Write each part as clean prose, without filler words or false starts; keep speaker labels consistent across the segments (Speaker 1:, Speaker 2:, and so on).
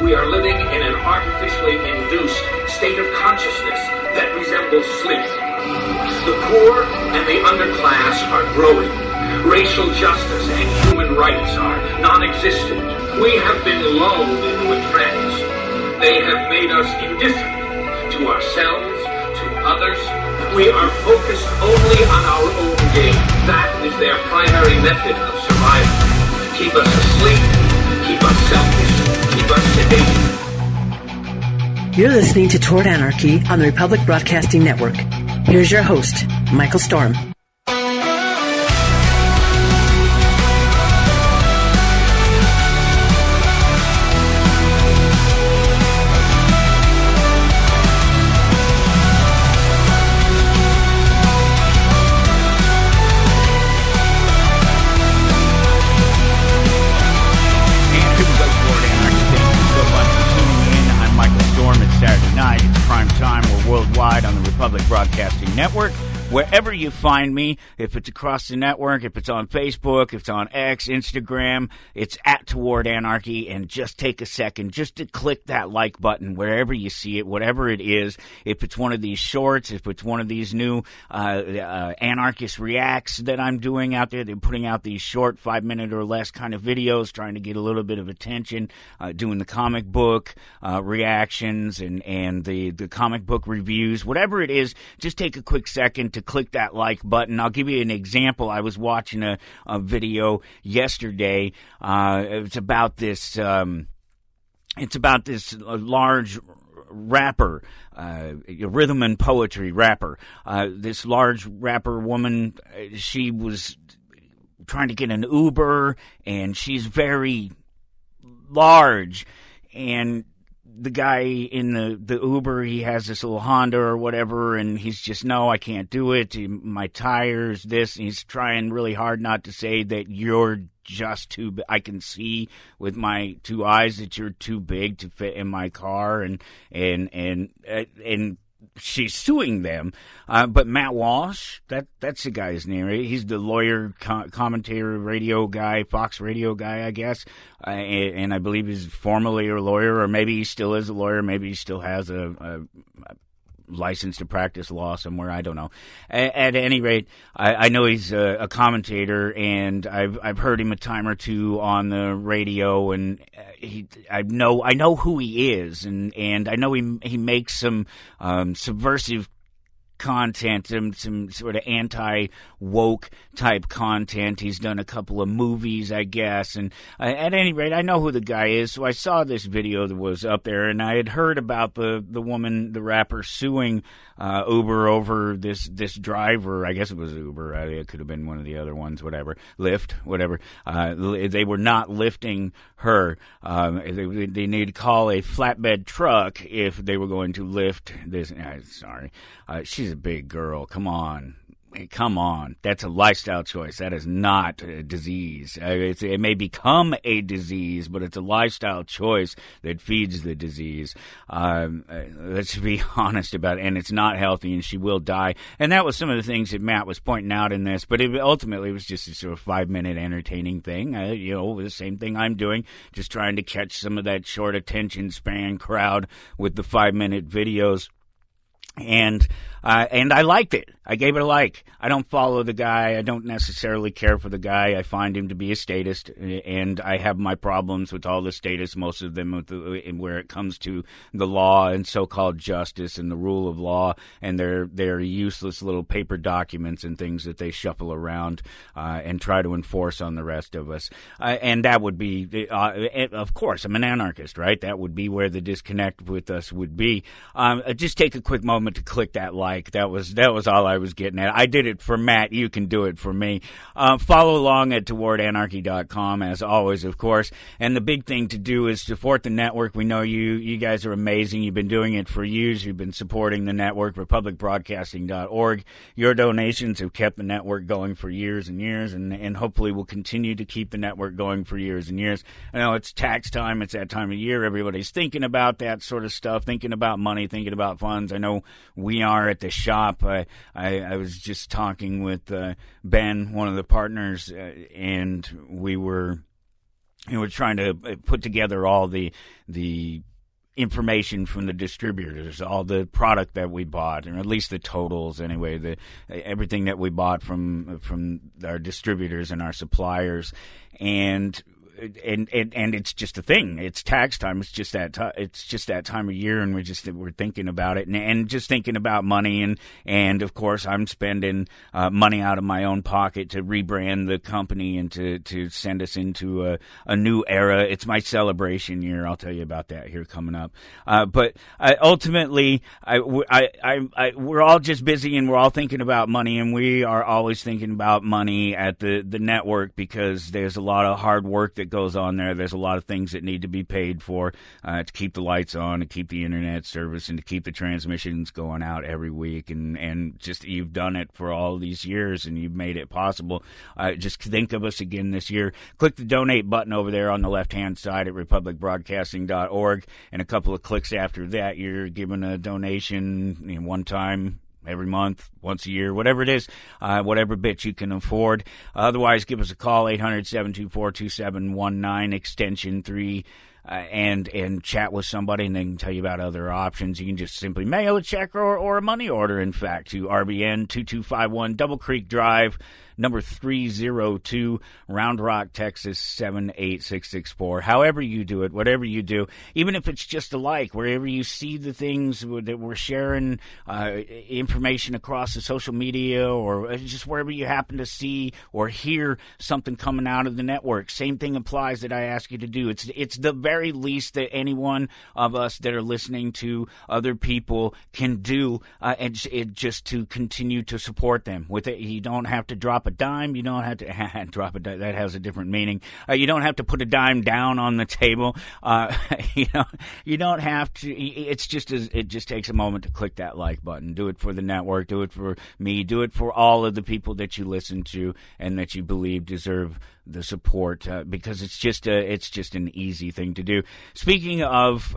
Speaker 1: We are living in an artificially induced state of consciousness that resembles sleep. The poor and the underclass are growing. Racial justice and human rights are non-existent. We have been lulled into a trance. They have made us indifferent to ourselves, to others. We are focused only on our own gain. That is their primary method of survival. Keep us asleep, keep us selfish, keep us sedated.
Speaker 2: You're listening to Toward Anarchy on the Republic Broadcasting Network. Here's your host, Michael Storm.
Speaker 3: On the Republic Broadcasting Network, wherever you find me, if it's across the network, if it's on Facebook, if it's on X, Instagram, it's at Toward Anarchy, and just take a second just to click that like button wherever you see it, whatever it is. If it's one of these shorts, if it's one of these new Anarchist reacts that I'm doing out there, they're putting out these short 5-minute or less kind of videos, trying to get a little bit of attention, doing the comic book reactions and the comic book reviews, whatever it is, just take a quick second to click that like button. I'll give you an example. I was watching a video yesterday. It's about this large rapper, rhythm and poetry rapper. This large rapper woman, she was trying to get an Uber, and she's very large, and the guy in the Uber, he has this little Honda or whatever, and he's just, no, I can't do it. My tires, this. And he's trying really hard not to say that you're just too big. I can see with my two eyes that you're too big to fit in my car, and she's suing them. But Matt Walsh, that's the guy's name, right? He's the lawyer, commentator, radio guy, Fox radio guy, I guess. And I believe he's formerly a lawyer, or maybe he still is a lawyer. Maybe he still has a license to practice law somewhere. I don't know. At any rate, I know he's a commentator, and I've heard him a time or two on the radio, and I know who he is, and I know he makes some subversive content, some sort of anti-woke type content. He's done a couple of movies, I guess, and at any rate, I know who the guy is. So I saw this video that was up there, and I had heard about the woman, the rapper, suing Uber over this driver. I guess it was Uber. It could have been one of the other ones, whatever. Lyft, whatever. They were not lifting her. They need to call a flatbed truck if they were going to lift this. Sorry. She's a big girl. Come on. Come on. That's a lifestyle choice. That is not a disease. It may become a disease, but it's a lifestyle choice that feeds the disease. Let's be honest about it. And it's not healthy, and she will die. And that was some of the things that Matt was pointing out in this. But ultimately, it was just a sort of 5-minute entertaining thing. The same thing I'm doing, just trying to catch some of that short attention span crowd with the 5-minute videos. And I liked it. I gave it a like. I don't follow the guy. I don't necessarily care for the guy. I find him to be a statist, and I have my problems with all the statists, most of them where it comes to the law and so-called justice and the rule of law, and their useless little paper documents and things that they shuffle around and try to enforce on the rest of us. And that would be, of course, I'm an anarchist, right? That would be where the disconnect with us would be. Just take a quick moment to click that like. That was all I was getting at. I did it for Matt. You can do it for me. Follow along at towardanarchy.com, as always, of course. And the big thing to do is support the network. We know you guys are amazing. You've been doing it for years. You've been supporting the network, republicbroadcasting.org. Your donations have kept the network going for years and years, and hopefully will continue to keep the network going for years and years. I know it's tax time. It's that time of year. Everybody's thinking about that sort of stuff, thinking about money, thinking about funds. I know we are at the shop. I was just talking with Ben, one of the partners, and we were we're trying to put together all the information from the distributors, all the product that we bought, or at least the totals anyway, everything that we bought from our distributors and our suppliers, and it's just a thing. It's tax time. It's just that time of year, and we're thinking about it, and just thinking about money, and of course I'm spending money out of my own pocket to rebrand the company and to send us into a new era. It's my celebration year. I'll tell you about that here coming up. But ultimately, we're all just busy, and we're all thinking about money, and we are always thinking about money at the network, because there's a lot of hard work that goes on there. There's a lot of things that need to be paid for to keep the lights on, to keep the internet service, and to keep the transmissions going out every week. And just, you've done it for all these years, and you've made it possible. Just think of us again this year. Click the donate button over there on the left-hand side at republicbroadcasting.org, and a couple of clicks after that, you're giving a donation, one time, every month, once a year, whatever it is, whatever bit you can afford. Otherwise, give us a call, 800-724-2719, extension 3, and chat with somebody, and they can tell you about other options. You can just simply mail a check or a money order, in fact, to RBN 2251 Double Creek Drive, number 302, Round Rock, Texas 78664. However you do it, whatever you do, even if it's just a like, wherever you see the things that we're sharing, information across the social media, or just wherever you happen to see or hear something coming out of the network, same thing applies that I ask you to do. It's the very least that any one of us that are listening to other people can do, and just to continue to support them. With it, you don't have to drop a dime. You don't have to drop a dime. That has a different meaning. You don't have to put a dime down on the table. You don't have to. It just takes a moment to click that like button. Do it for the network. Do it for me. Do it for all of the people that you listen to and that you believe deserve the support, because it's just an easy thing to do. Speaking of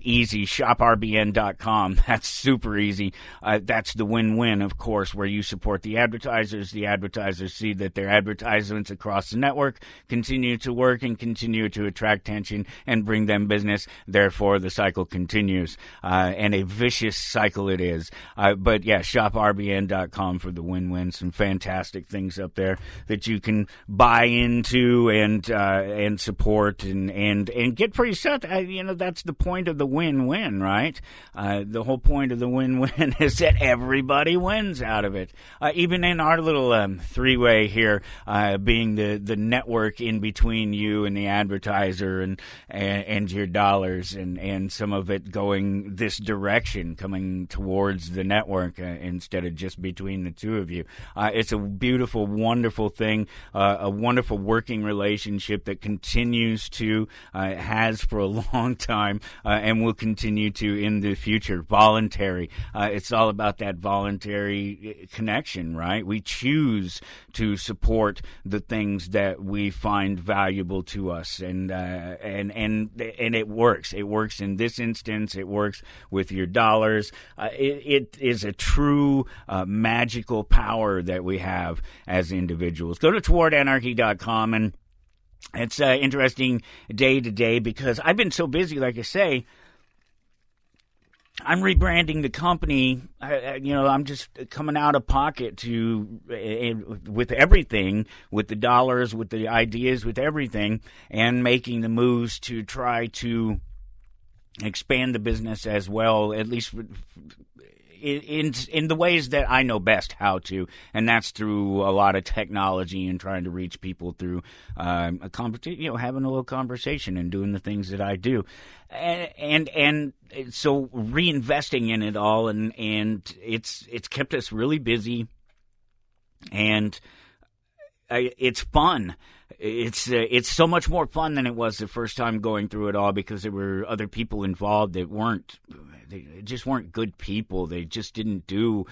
Speaker 3: easy, shoprbn.com. That's super easy. That's the win-win, of course, where you support the advertisers. The advertisers see that their advertisements across the network continue to work and continue to attract attention and bring them business. Therefore, the cycle continues, and a vicious cycle it is. But yeah, shoprbn.com for the win-win. Some fantastic things up there that you can buy into and support and get for yourself. That's the point of the win-win, right? The whole point of the win-win is that everybody wins out of it. Even in our little three-way here, being the network in between you and the advertiser and your dollars, and some of it going this direction, coming towards the network instead of just between the two of you. It's a beautiful, wonderful thing, a wonderful working relationship that continues to, has for a long time, and will continue to in the future. Voluntary. It's all about that voluntary connection, right? We choose to support the things that we find valuable to us, and it works. It works in this instance. It works with your dollars. It is a true magical power that we have as individuals. Go to towardanarchy.com, and it's interesting day to day, because I've been so busy, like I say. I'm rebranding the company. I'm just coming out of pocket with everything, with the dollars, with the ideas, with everything, and making the moves to try to expand the business as well, at least in the ways that I know best how to, and that's through a lot of technology and trying to reach people through a conversation, having a little conversation and doing the things that I do, and so reinvesting in it all, and it's kept us really busy, and it's fun. It's so much more fun than it was the first time going through it all, because there were other people involved that just weren't good people. They just didn't do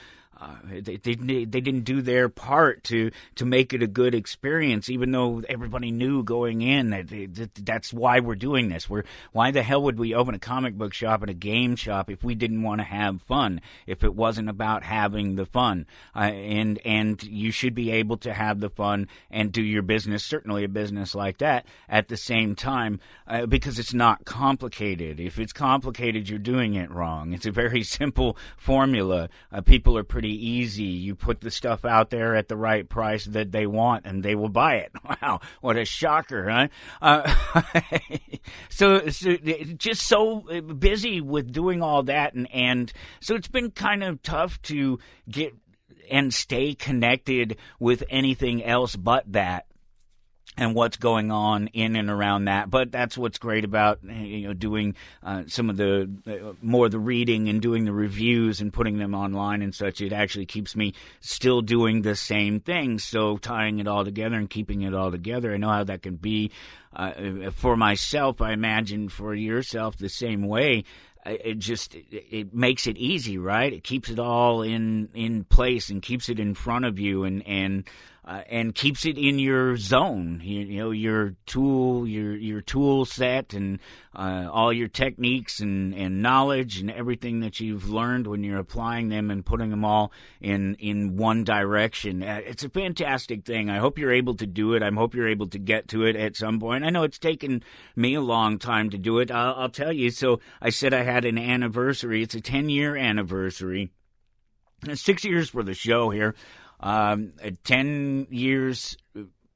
Speaker 3: They didn't do their part to make it a good experience, even though everybody knew going in that that's why we're doing this. Why the hell would we open a comic book shop and a game shop if we didn't want to have fun? If it wasn't about having the fun, and you should be able to have the fun and do your business, certainly a business like that, at the same time, because it's not complicated. If it's complicated, you're doing it wrong. It's a very simple formula. People are pretty easy. You put the stuff out there at the right price that they want, and they will buy it. Wow, what a shocker, huh? So just so busy with doing all that, and so it's been kind of tough to get and stay connected with anything else but that, and what's going on in and around that. But that's what's great about doing some of the more the reading and doing the reviews and putting them online and such. It actually keeps me still doing the same thing. So tying it all together and keeping it all together, I know how that can be for myself. I imagine for yourself the same way. It makes it easy, right? It keeps it all in place and keeps it in front of you and keeps it in your zone. Your tool set and all your techniques and knowledge and everything that you've learned when you're applying them and putting them all in one direction. It's a fantastic thing. I hope you're able to do it. I hope you're able to get to it at some point. I know it's taken me a long time to do it. I'll tell you. So I said I had an anniversary. It's a 10-year anniversary. 6 years for the show here. 10 years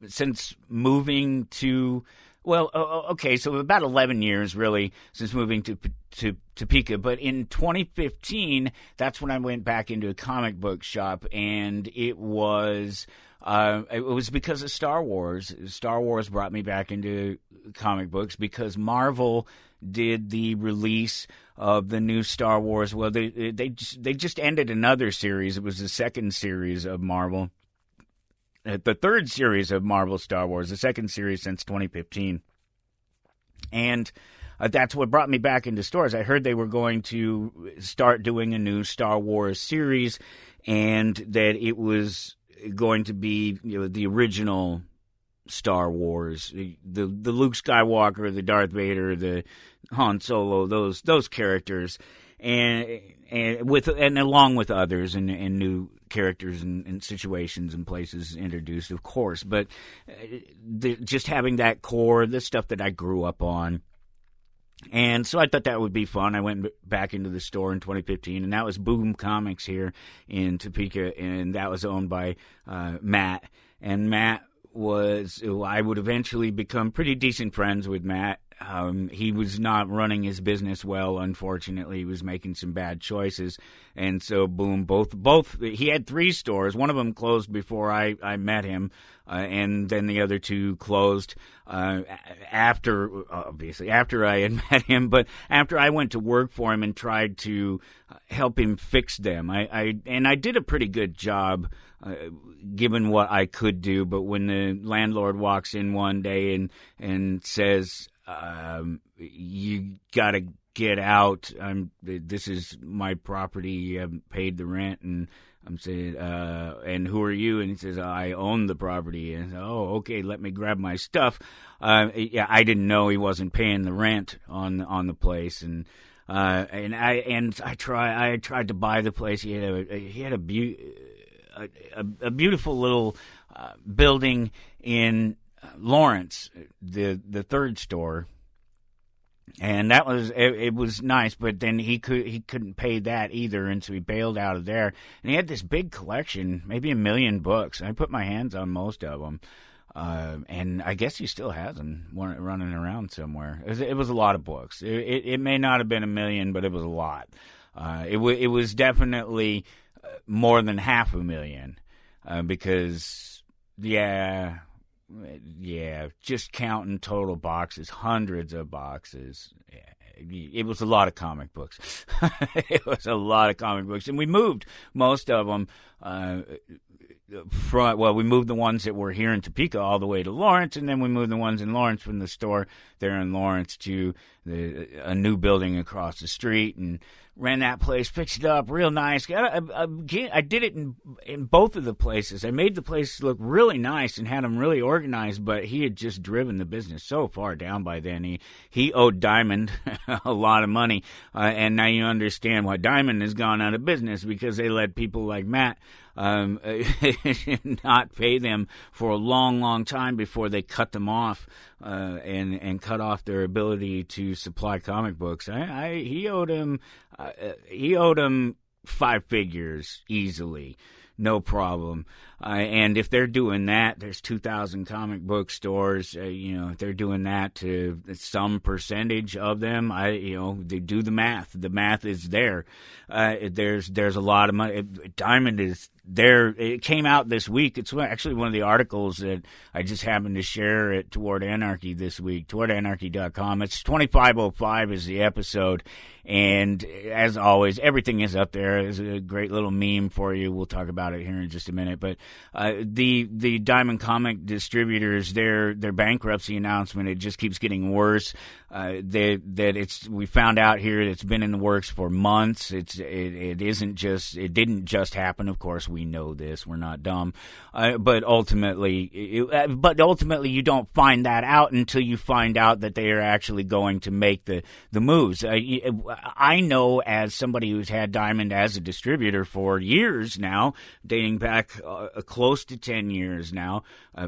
Speaker 3: since moving to, so about 11 years really since moving to Topeka. But in 2015, that's when I went back into a comic book shop, and it was because of Star Wars. Star Wars brought me back into comic books because Marvel did the release of the new Star Wars. Well, they just ended another series. It was the second series of Marvel, the third series of Marvel Star Wars, the second series since 2015, and that's what brought me back into stores. I heard they were going to start doing a new Star Wars series, and that it was going to be the original Star Wars, the Luke Skywalker, the Darth Vader, the Han Solo, those characters, and along with others and new characters and situations and places introduced, of course. But just having that core, the stuff that I grew up on. And so I thought that would be fun. I went back into the store in 2015, and that was Boom Comics here in Topeka, and that was owned by Matt. And Matt I would eventually become pretty decent friends with Matt. He was not running his business well, unfortunately. He was making some bad choices. And so, boom, both, he had 3 stores. One of them closed before I met him, and then the other 2 closed after I had met him, but after I went to work for him and tried to help him fix them. I did a pretty good job, given what I could do, but when the landlord walks in one day and says, you gotta get out, this is my property, you haven't paid the rent, and I'm saying, and who are you? And he says, I own the property. And I said, oh, okay, let me grab my stuff. I didn't know he wasn't paying the rent on the place, and I tried to buy the place. He had a beautiful little building in Lawrence, the third store. And that was it was nice, but then he couldn't pay that either, and so he bailed out of there. And he had this big collection, maybe 1 million books. I put my hands on most of them, and I guess he still has them running around somewhere. It was a lot of books. It may not have been 1 million, but it was a lot. It was definitely more than 500,000, because yeah, just counting total boxes, hundreds of boxes. It was a lot of comic books. It was a lot of comic books. And we moved most of them we moved the ones that were here in Topeka all the way to Lawrence, and then we moved the ones in Lawrence from the store there in Lawrence to a new building across the street, and ran that place, fixed it up real nice. I did it in both of the places. I made the place look really nice and had them really organized, but he had just driven the business so far down by then. He owed Diamond a lot of money, and now you understand why Diamond has gone out of business, because they let people like Matt not pay them for a long, long time before they cut them off and cut off their ability to supply comic books. He owed him 5 figures easily, no problem. And if they're doing that, there's 2,000 comic book stores. If they're doing that to some percentage of them, they do the math. The math is there. There's a lot of money. Diamond is there. It came out this week. It's actually one of the articles that I just happened to share at Toward Anarchy this week. TowardAnarchy.com. It's 2505 is the episode. And as always, everything is up there. There's a great little meme for you. We'll talk about it here in just a minute. But the Diamond Comic distributors, their bankruptcy announcement, it just keeps getting worse. We found out here that it's been in the works for months. It didn't just happen. Of course, we know this. We're not dumb. But ultimately, you don't find that out until you find out that they are actually going to make the moves. I know, as somebody who's had Diamond as a distributor for years now, dating back close to 10 years now,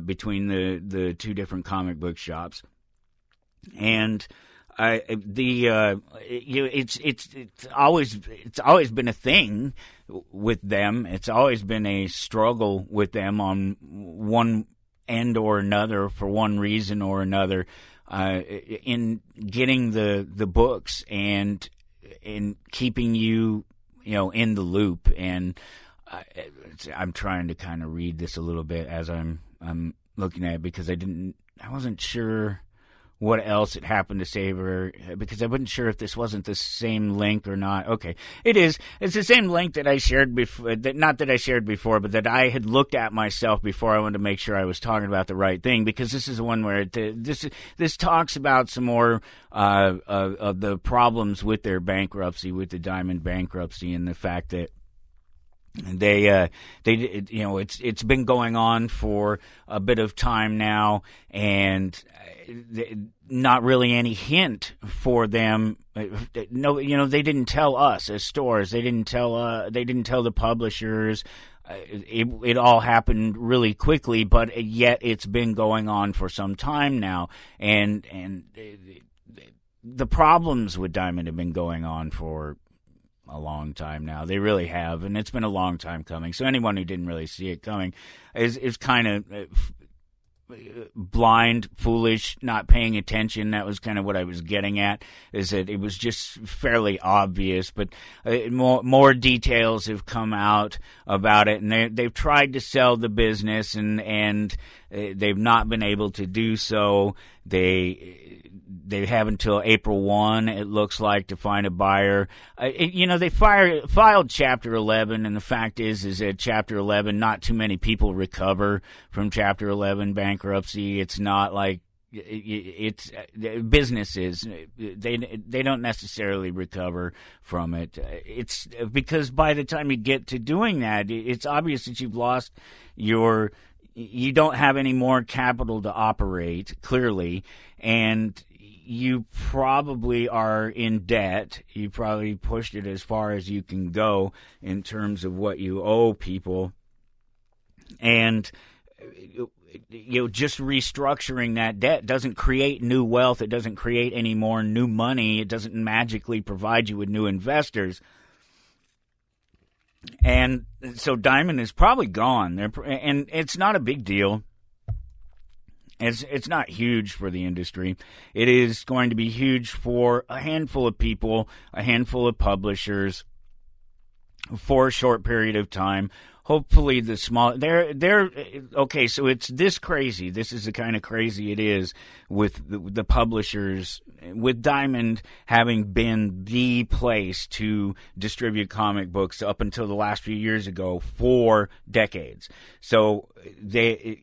Speaker 3: between the two different comic book shops, and it's always been a thing with them. It's always been a struggle with them on one end or another, for one reason or another, in getting the books and in keeping you in the loop. And I'm trying to kind of read this a little bit as I'm looking at it, because I wasn't sure what else had happened to Saber, because I wasn't sure if this wasn't the same link or not. Okay, it is. It's the same link that I shared before. Not that I shared before, but that I had looked at myself before. I wanted to make sure I was talking about the right thing, because this is the one where this talks about some more of the problems with their bankruptcy, with the Diamond bankruptcy, and the fact that it's been going on for a bit of time now, and not really any hint for them. No, they didn't tell us as stores. They didn't tell the publishers. It all happened really quickly, but yet it's been going on for some time now, and the problems with Diamond have been going on for a long time now. They really have, and it's been a long time coming. So anyone who didn't really see it coming is kind of blind, foolish, not paying attention. That was kind of what I was getting at, is that it was just fairly obvious, but more details have come out about it, and they've tried to sell the business, and they've not been able to do so. They have until April 1, it looks like, to find a buyer. They filed Chapter 11, and the fact is that Chapter 11, not too many people recover from Chapter 11 bankruptcy. It's not like it's businesses. They don't necessarily recover from it. It's because by the time you get to doing that, it's obvious that you've lost you don't have any more capital to operate, clearly, and you probably are in debt. You probably pushed it as far as you can go in terms of what you owe people. And just restructuring that debt doesn't create new wealth. It doesn't create any more new money. It doesn't magically provide you with new investors. And so Diamond is probably gone. And it's not a big deal. It's not huge for the industry. It is going to be huge for a handful of people, a handful of publishers, for a short period of time. hopefully the small, they're okay. So it's this crazy. This is the kind of crazy it is with the publishers, with Diamond having been the place to distribute comic books up until the last few years ago for decades. So they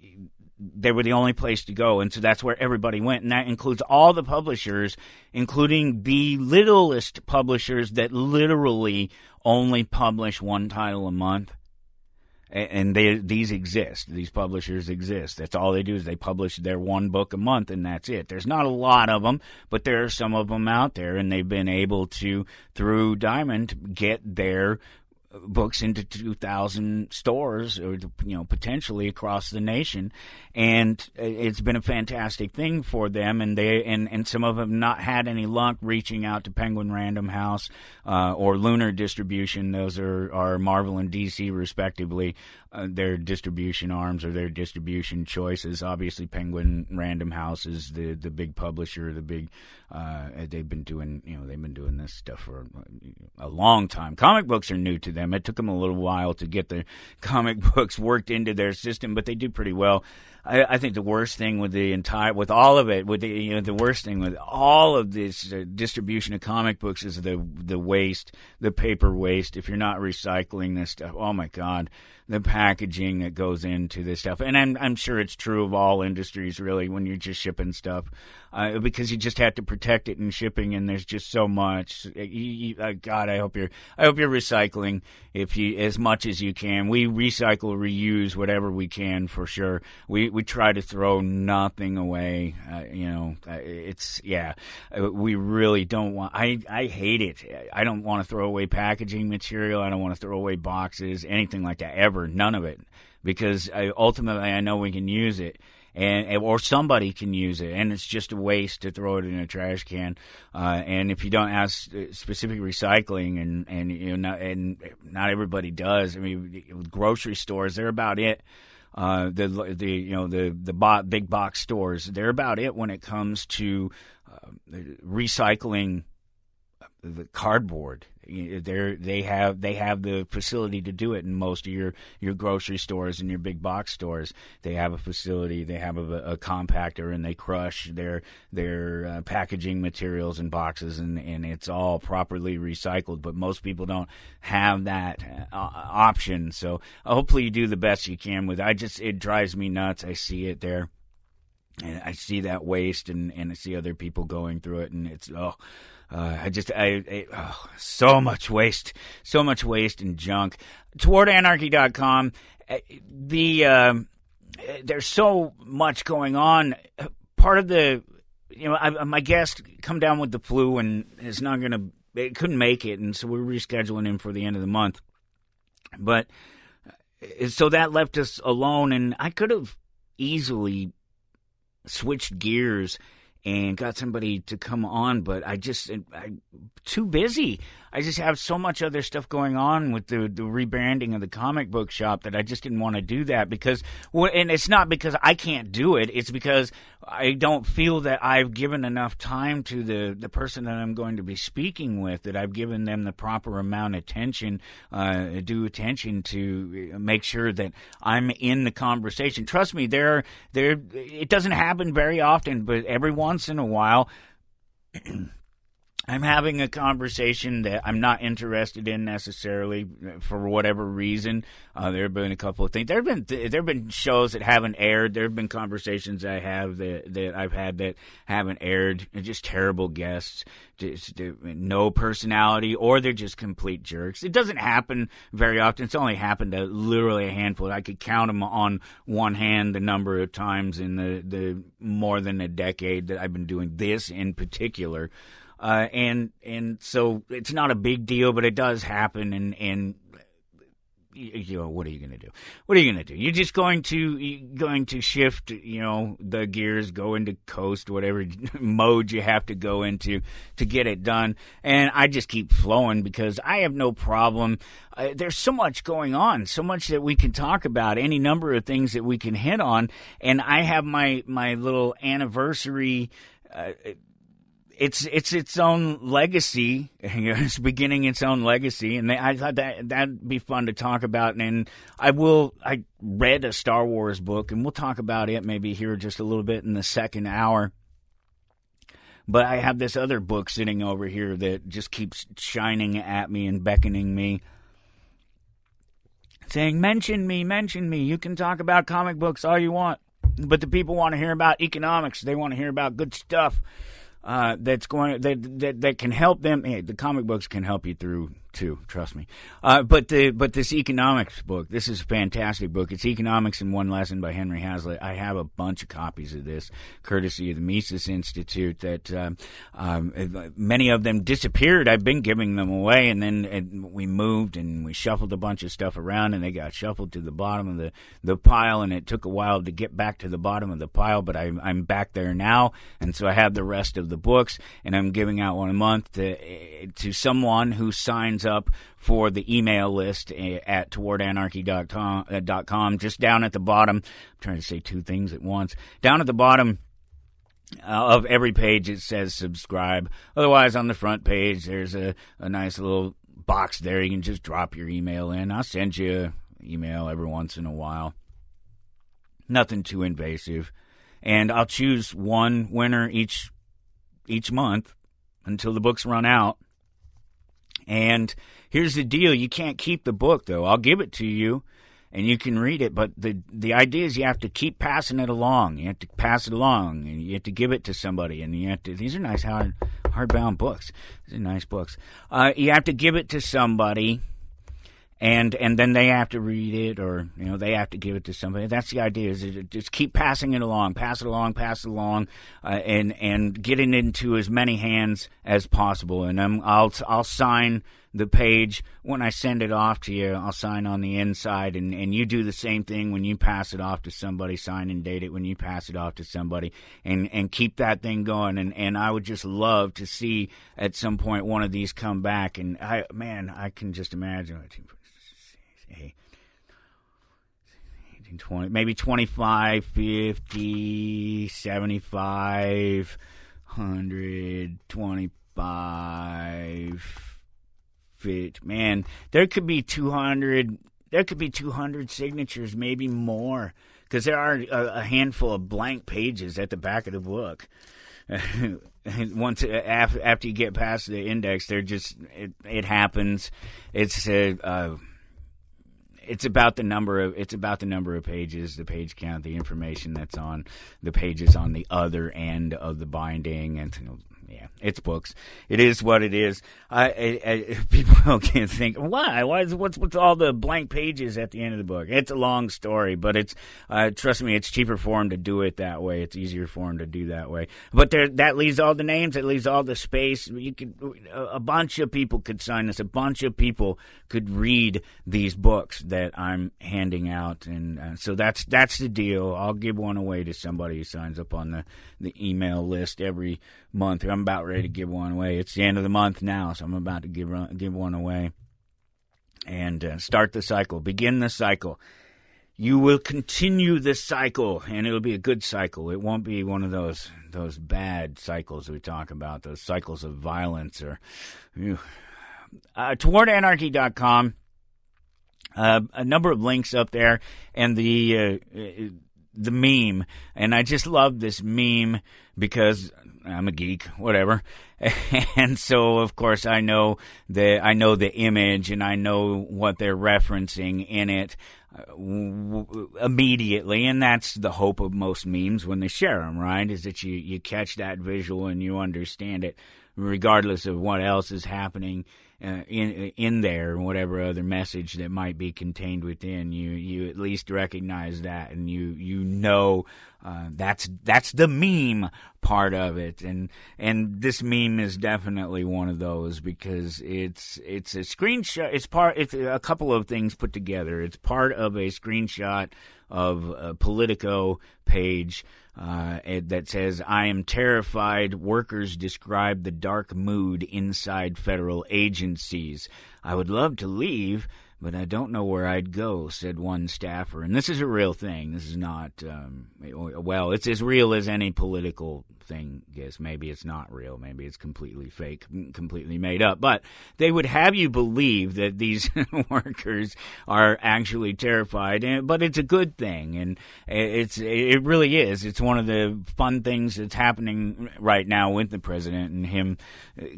Speaker 3: were the only place to go, and so that's where everybody went, and that includes all the publishers, including the littlest publishers that literally only publish one title a month. And these exist. These publishers exist. That's all they do is they publish their one book a month, and that's it. There's not a lot of them, but there are some of them out there, and they've been able to, through Diamond, get their books into 2,000 stores, or potentially across the nation, and it's been a fantastic thing for them. And and some of them have not had any luck reaching out to Penguin Random House or Lunar Distribution. Those are Marvel and DC respectively. Their distribution arms or their distribution choices. Obviously, Penguin Random House is the big publisher. The big they've been doing this stuff for a long time. Comic books are new to them. It took them a little while to get the comic books worked into their system, but they do pretty well. I think the worst thing with the worst thing with all of this distribution of comic books is the waste, the paper waste. If you're not recycling this stuff, oh my God, the packaging that goes into this stuff. And I'm sure it's true of all industries, really, when you're just shipping stuff, because you just have to protect it in shipping, and there's just so much. God, I hope you're recycling as much as you can. We recycle, reuse whatever we can, for sure. We try to throw nothing away. We really don't want. I hate it. I don't want to throw away packaging material. I don't want to throw away boxes, anything like that, ever. None of it, because ultimately I know we can use it, or somebody can use it, and it's just a waste to throw it in a trash can. And if you don't have specific recycling, and not everybody does. I mean, grocery stores, they're about it. The big box stores, they're about it when it comes to recycling the cardboard. They have the facility to do it in most of your grocery stores and your big box stores. They have a facility. They have a compactor, and they crush their packaging materials and boxes, and it's all properly recycled. But most people don't have that option. So hopefully you do the best you can with it. It drives me nuts. I see it there, and I see that waste, and I see other people going through it, and it's so much waste and junk. TowardAnarchy.com, there's so much going on. Part of my guest come down with the flu and is not couldn't make it, and so we're rescheduling him for the end of the month. But so that left us alone, and I could have easily switched gears and got somebody to come on, but I'm too busy. I just have so much other stuff going on with the rebranding of the comic book shop that I just didn't want to do that, and it's not because I can't do it. It's because I don't feel that I've given enough time to the person that I'm going to be speaking with, that I've given them the proper amount of attention, due attention, to make sure that I'm in the conversation. Trust me, it doesn't happen very often, but every once in a while, I'm having a conversation that I'm not interested in necessarily for whatever reason. There have been a couple of things. There have been shows that haven't aired. There have been conversations I have that I've had that haven't aired. They're just terrible guests, just no personality, or they're just complete jerks. It doesn't happen very often. It's only happened to literally a handful. I could count them on one hand the number of times in the more than a decade that I've been doing this in particular. And so it's not a big deal, but it does happen, and what are you going to do? What are you going to do? You're just going to shift, the gears, go into coast, whatever mode you have to go into to get it done. And I just keep flowing because I have no problem. There's so much going on, so much that we can talk about, any number of things that we can hit on. And I have my little anniversary it's its own legacy. It's beginning its own legacy, and I thought that'd be fun to talk about. And I read a Star Wars book, and we'll talk about it maybe here just a little bit in the second hour. But I have this other book sitting over here that just keeps shining at me and beckoning me, saying, mention me. You can talk about comic books all you want, but the people want to hear about economics. They want to hear about good stuff that can help them. Hey, the comic books can help you through too, trust me. But this economics book, this is a fantastic book. It's Economics in One Lesson by Henry Hazlitt. I have a bunch of copies of this, courtesy of the Mises Institute. That many of them disappeared. I've been giving them away, and then we moved and we shuffled a bunch of stuff around, and they got shuffled to the bottom of the pile. And it took a while to get back to the bottom of the pile, but I'm back there now, and so I have the rest of the books, and I'm giving out one a month to someone who signs up for the email list at towardanarchy.com. Just down at the bottom, I'm trying to say two things at once. Down at the bottom of every page, it says subscribe. Otherwise, on the front page, there's a nice little box there. You can just drop your email in. I'll send you an email every once in a while. Nothing too invasive. And I'll choose one winner each month until the books run out. And here's the deal. You can't keep the book, though. I'll give it to you, and you can read it. But the idea is you have to keep passing it along. You have to pass it along, and you have to give it to somebody. And you have to. These are nice hardbound books. These are nice books. You have to give it to somebody, and then they have to read it, or they have to give it to somebody. That's the idea. Is just keep passing it along, and get it into as many hands as possible. And I'll sign the page when I send it off to you. I'll sign on the inside, and you do the same thing when you pass it off to somebody. Sign and date it when you pass it off to somebody, and keep that thing going. And I would just love to see at some point one of these come back. And I can just imagine. 20, maybe 25, 50, 75, 100, 25, 50. Man, there could be 200. There could be 200 signatures, maybe more, because there are a handful of blank pages at the back of the book. Once after you get past the index, they're just it happens. It's about the number of pages, the page count, the information that's on the pages on the other end of the binding, and it's books. It is what it is. People can think, why? What's with all the blank pages at the end of the book? It's a long story, but it's trust me, it's cheaper for them to do it that way. It's easier for them to do that way. But that leaves all the names. It leaves all the space. A bunch of people could sign this. A bunch of people could read these books that I'm handing out, and so that's the deal. I'll give one away to somebody who signs up on the email list every month. I'm about ready to give one away. It's the end of the month now, so I'm about to give one away and start the cycle. Begin the cycle. You will continue this cycle, and it'll be a good cycle. It won't be one of those bad cycles we talk about, those cycles of violence. Or towardanarchy.com. A number of links up there, and the meme, and I just love this meme because I'm a geek, whatever, and so of course I know the image, and I know what they're referencing in it immediately, and that's the hope of most memes when they share them, right? Is that you catch that visual and you understand it, regardless of what else is happening in there, whatever other message that might be contained within. You at least recognize that, and you know that's the meme part of it, and this meme is definitely one of those, because it's a screenshot. It's a couple of things put together. It's part of a screenshot of a Politico page that says, "I am terrified. Workers describe the dark mood inside federal agencies. I would love to leave, but I don't know where I'd go, said one staffer. And this is a real thing. This is not, well, it's as real as any political thing is. Maybe it's not real. Maybe it's completely fake, completely made up. But they would have you believe that these workers are actually terrified, but it's a good thing. And it really is. It's one of the fun things that's happening right now with the president and him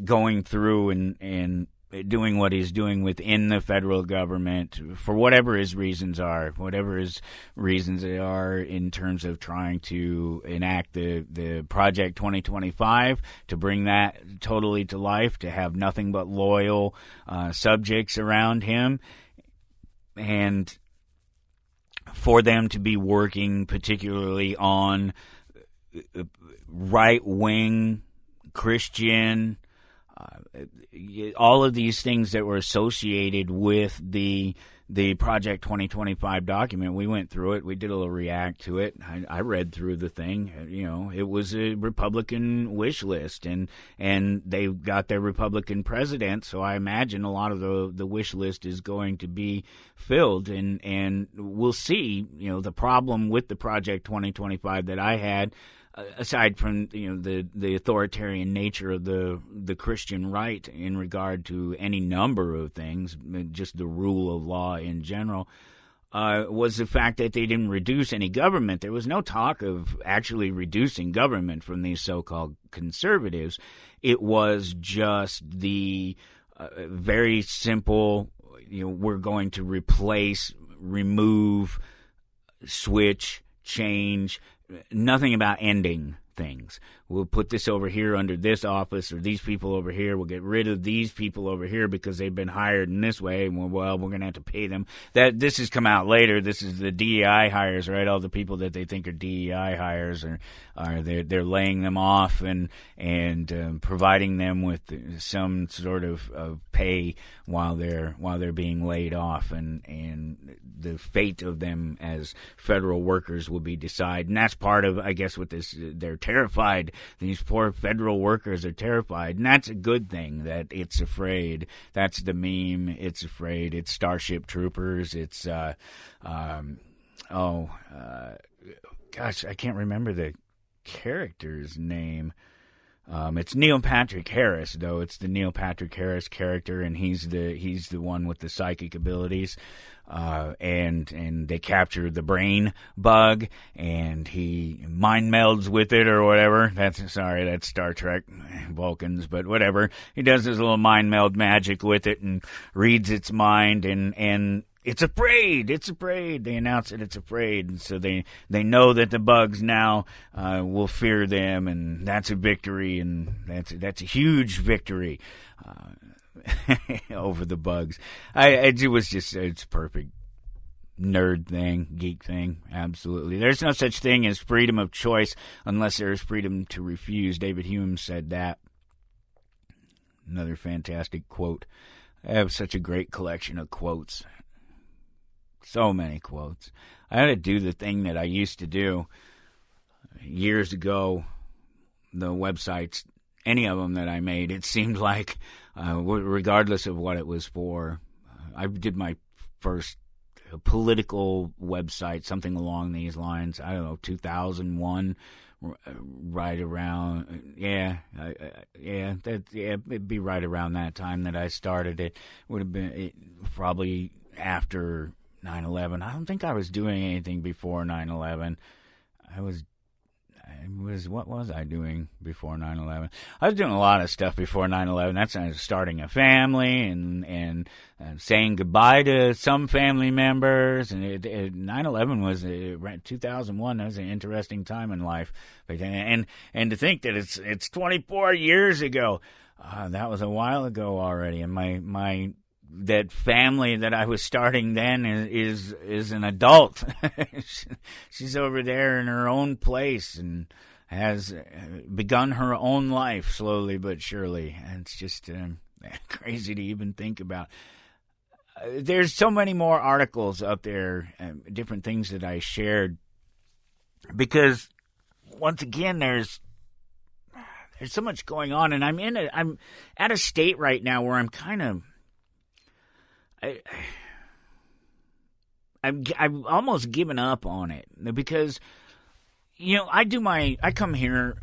Speaker 3: going through and doing what he's doing within the federal government for whatever his reasons are in terms of trying to enact the Project 2025, to bring that totally to life, to have nothing but loyal subjects around him, and for them to be working particularly on right-wing Christian, all of these things that were associated with the Project 2025 document. We went through it. We did a little react to it. I read through the thing. It was a Republican wish list, and they got their Republican president, so I imagine a lot of the wish list is going to be filled, and we'll see. The problem with the Project 2025 that I had, aside from the authoritarian nature of the Christian right in regard to any number of things, just the rule of law in general, was the fact that they didn't reduce any government. There was no talk of actually reducing government from these so-called conservatives. It was just the very simple, we're going to replace, remove, switch, change. Nothing about ending things. We'll put this over here under this office, or these people over here. We'll get rid of these people over here because they've been hired in this way, and we're going to have to pay them. This has come out later. This is the DEI hires, right? All the people that they think are DEI hires are they're laying them off and providing them with some sort of pay while they're being laid off, and the fate of them as federal workers will be decided. And that's part of, I guess, what this. They're terrified. These poor federal workers are terrified, and that's a good thing that it's afraid. That's the meme. It's afraid. It's Starship Troopers. It's gosh, I can't remember the character's name. It's Neil Patrick Harris, though. It's the Neil Patrick Harris character, and he's the one with the psychic abilities. And they capture the brain bug, and he mind melds with it or whatever. That's Star Trek Vulcans, but whatever. He does his little mind meld magic with it and reads its mind, and it's afraid. It's afraid. They announce that it's afraid, and so they know that the bugs now will fear them, and that's a victory, and that's a huge victory over the bugs. It's perfect nerd thing, geek thing. Absolutely, there's no such thing as freedom of choice unless there is freedom to refuse. David Hume said that. Another fantastic quote. I have such a great collection of quotes. So many quotes. I had to do the thing that I used to do years ago. The websites, any of them that I made, it seemed like, regardless of what it was for, I did my first political website, something along these lines. I don't know, 2001, right around, it'd be right around that time that I started it. Would have been probably after 9/11. I don't think I was doing anything before 9/11. What was I doing before 9/11? I was doing a lot of stuff before 9/11. That's starting a family and saying goodbye to some family members. And 9/11 was 2001. That was an interesting time in life. And to think that it's 24 years ago. That was a while ago already. And my that family that I was starting then is an adult. She's over there in her own place and has begun her own life slowly but surely. And it's just crazy to even think about. There's so many more articles up there, different things that I shared, because once again, there's so much going on, and I'm at a state right now where I'm kind of I've almost given up on it because, I come here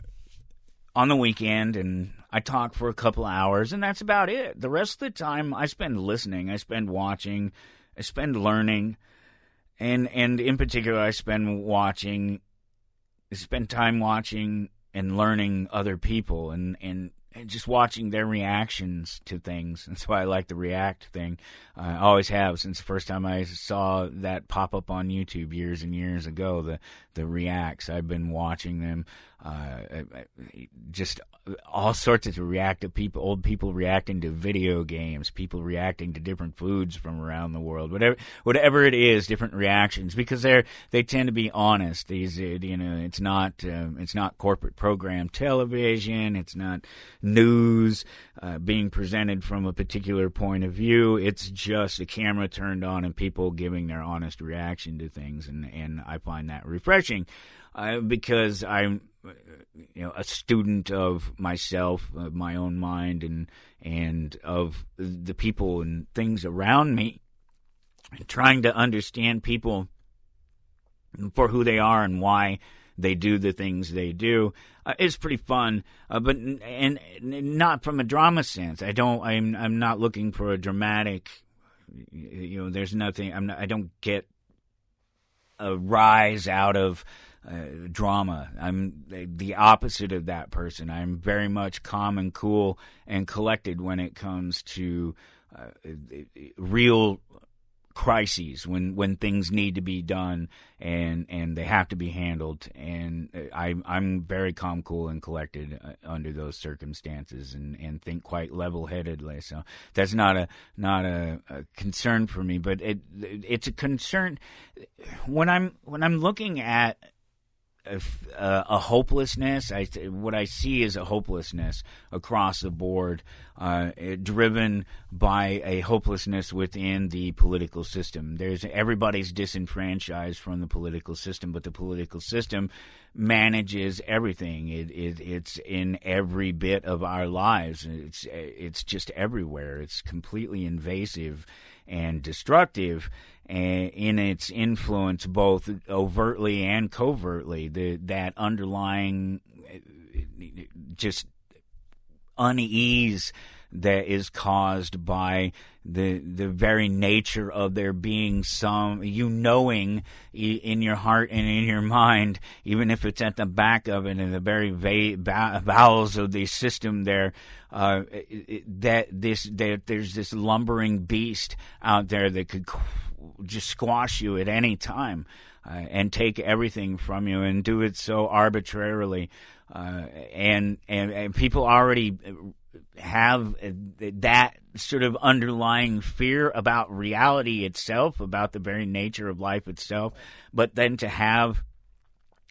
Speaker 3: on the weekend and I talk for a couple hours and that's about it. The rest of the time I spend listening, I spend watching, I spend learning, and in particular I spend time watching and learning other people and just watching their reactions to things. That's why I like the react thing. I always have since the first time I saw that pop up on YouTube years and years ago, the reacts. I've been watching them, just all sorts of old people reacting to video games, people reacting to different foods from around the world, whatever it is, different reactions, because they tend to be honest. These, it's not corporate program television, it's not news being presented from a particular point of view. It's just a camera turned on and people giving their honest reaction to things, and I find that refreshing because I'm a student of myself, of my own mind, and of the people and things around me, and trying to understand people for who they are and why they do the things they do is pretty fun, but not from a drama sense. I'm not looking for a dramatic. There's nothing. I don't get a rise out of drama. I'm the opposite of that person. I'm very much calm and cool and collected when it comes to real crises, when things need to be done and they have to be handled, and I'm very calm, cool, and collected under those circumstances, and think quite level-headedly. So that's not a concern for me, but it's a concern when I'm looking at a hopelessness. What I see is a hopelessness across the board, driven by a hopelessness within the political system. Everybody's disenfranchised from the political system, but the political system manages everything. It's in every bit of our lives. It's just everywhere. It's completely invasive and destructive in its influence, both overtly and covertly. That underlying just unease that is caused by the very nature of there being some, knowing in your heart and in your mind, even if it's at the back of it, in the very bowels of the system there, that there's this lumbering beast out there that could just squash you at any time, and take everything from you, and do it so arbitrarily, and people already have that sort of underlying fear about reality itself, about the very nature of life itself, but then to have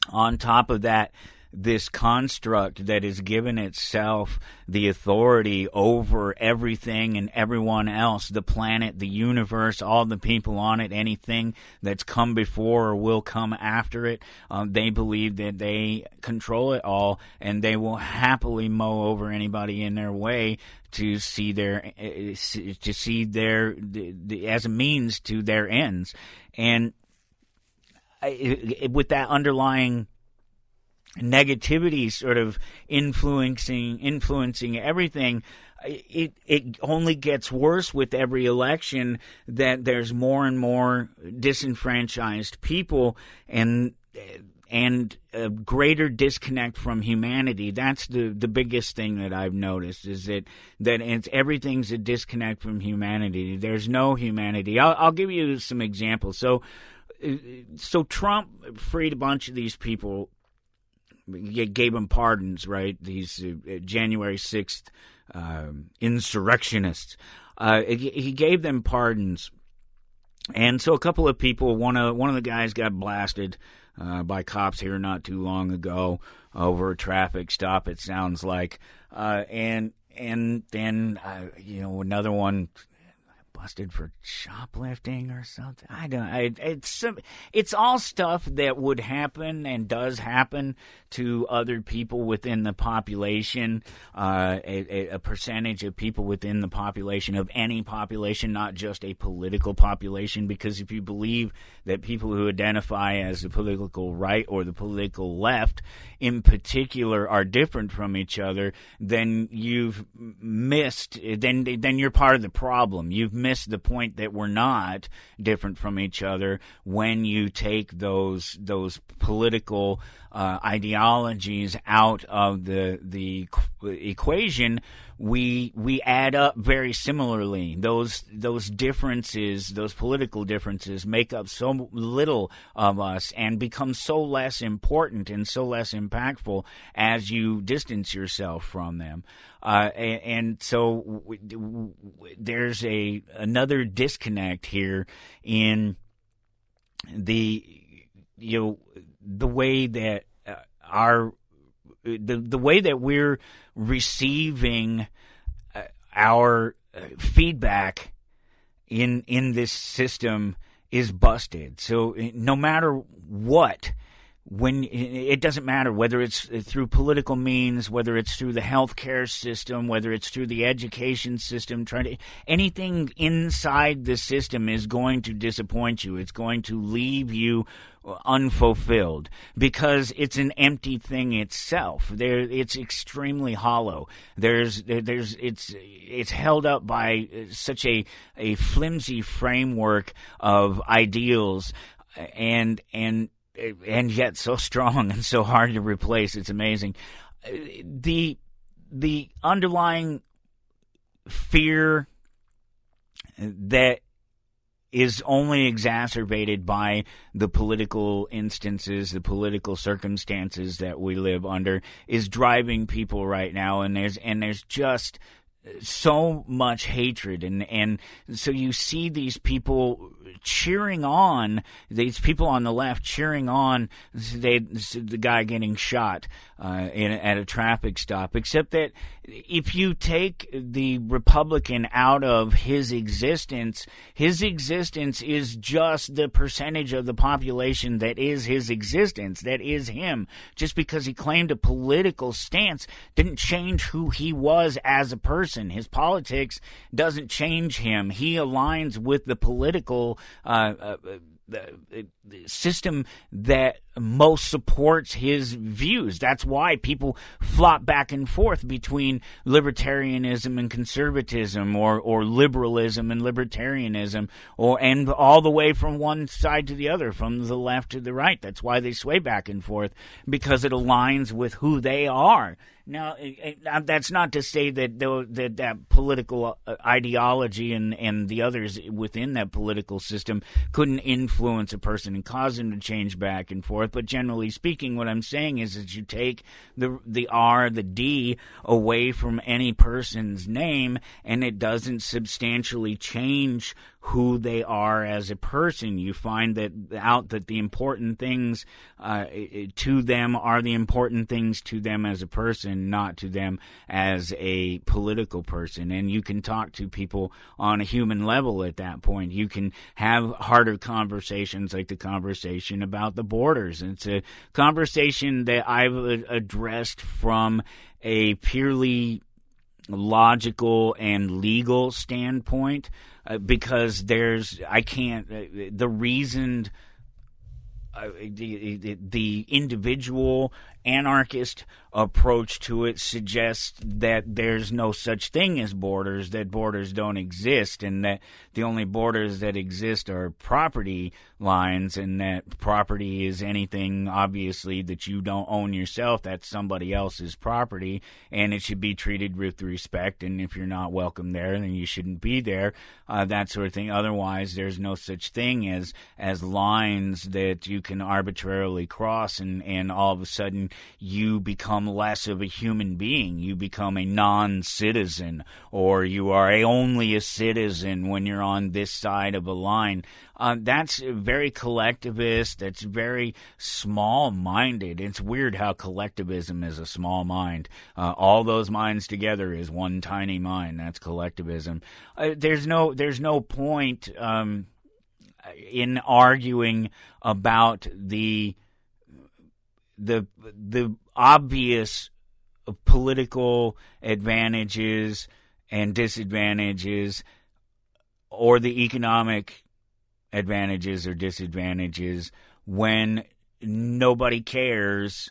Speaker 3: on top of that this construct that has given itself the authority over everything and everyone else, the planet, the universe, all the people on it, anything that's come before or will come after it. They believe that they control it all, and they will happily mow over anybody in their way to see their as a means to their ends. And with that underlying negativity sort of influencing everything, it only gets worse with every election, that there's more and more disenfranchised people and a greater disconnect from humanity. That's the biggest thing that I've noticed, is that everything's a disconnect from humanity. There's no humanity. I'll give you some examples. So Trump freed a bunch of these people, gave them pardons, right? These January 6th insurrectionists. He gave them pardons. And so a couple of people, one of the guys got blasted by cops here not too long ago over a traffic stop, it sounds like. And then, another one, busted for shoplifting or something. I don't. It's all stuff that would happen and does happen to other people within the population. A percentage of people within the population, of any population, not just a political population. Because if you believe that people who identify as the political right or the political left, in particular, are different from each other, then you've missed. Then you're part of the problem. You've missed the point that we're not different from each other when you take those political ideologies out of the equation. We add up very similarly. Those differences, those political differences, make up so little of us and become so less important and so less impactful as you distance yourself from them. And so there's another disconnect here in the way that the way that we're receiving our feedback in this system is busted. So no matter what, when it doesn't matter whether it's through political means, whether it's through the healthcare system, whether it's through the education system, anything inside the system is going to disappoint you. It's going to leave you unfulfilled because it's an empty thing itself. It's extremely hollow. It's held up by such a flimsy framework of ideals and yet so strong and so hard to replace. It's amazing. The underlying fear that is only exacerbated by the political instances, the political circumstances that we live under, is driving people right now, and there's just so much hatred, and so you see these people cheering on, these people on the left cheering on the guy getting shot at a traffic stop, except that if you take the Republican out of his existence is just the percentage of the population that is his existence, that is him. Just because he claimed a political stance didn't change who he was as a person. His politics doesn't change him. He aligns with the political system that most supports his views. That's why people flop back and forth between libertarianism and conservatism, or liberalism and libertarianism, and all the way from one side to the other, from the left to the right. That's why they sway back and forth, because it aligns with who they are. Now, that's not to say that political ideology and the others within that political system couldn't influence a person and cause him to change back and forth. But generally speaking, what I'm saying is that you take the R, the D away from any person's name, and it doesn't substantially change who they are as a person. You find that the important things to them are the important things to them as a person, not to them as a political person. And you can talk to people on a human level at that point. You can have harder conversations, like the conversation about the borders. It's a conversation that I've addressed from a purely logical and legal standpoint, because the individual anarchist approach to it suggests that there's no such thing as borders, that borders don't exist, and that the only borders that exist are property lines, and that property is anything, obviously, that you don't own yourself. That's somebody else's property, and it should be treated with respect, and if you're not welcome there, then you shouldn't be there, that sort of thing. Otherwise, there's no such thing as lines that you you can arbitrarily cross, and all of a sudden you become less of a human being. You become a non-citizen, or you are only a citizen when you're on this side of a line. That's very collectivist. That's very small-minded. It's weird how collectivism is a small mind. All those minds together is one tiny mind. That's collectivism. There's no point in arguing about the obvious political advantages and disadvantages, or the economic advantages or disadvantages, when nobody cares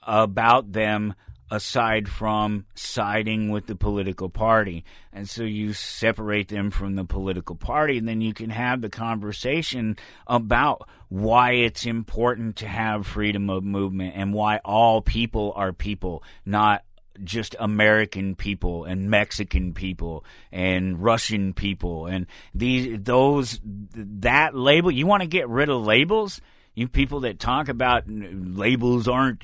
Speaker 3: about them aside from siding with the political party. And so you separate them from the political party, and then you can have the conversation about why it's important to have freedom of movement and why all people are people, not just American people and Mexican people and Russian people. And that label, you want to get rid of labels? You people that talk about labels don't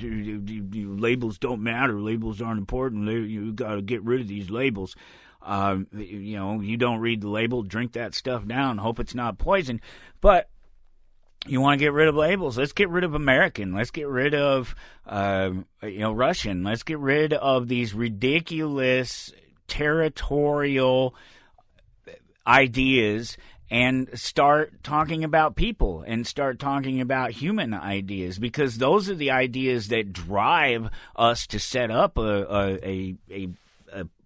Speaker 3: matter, labels aren't important, you got to get rid of these labels. You don't read the label, drink that stuff down, hope it's not poison. But you want to get rid of labels? Let's get rid of American. Let's get rid of Russian. Let's get rid of these ridiculous territorial ideas and start talking about people and start talking about human ideas, because those are the ideas that drive us to set up a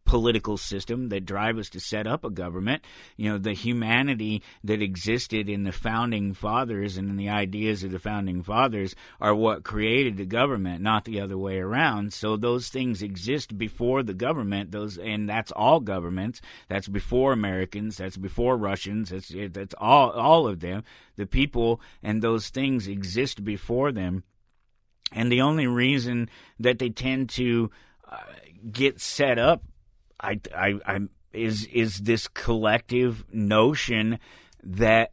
Speaker 3: political system, that drive us to set up a government. The humanity that existed in the Founding Fathers and in the ideas of the Founding Fathers are what created the government, not the other way around. So those things exist before the government, and that's all governments. That's before Americans, that's before Russians, that's all of them. The people and those things exist before them. And the only reason that they tend to get set up is this collective notion that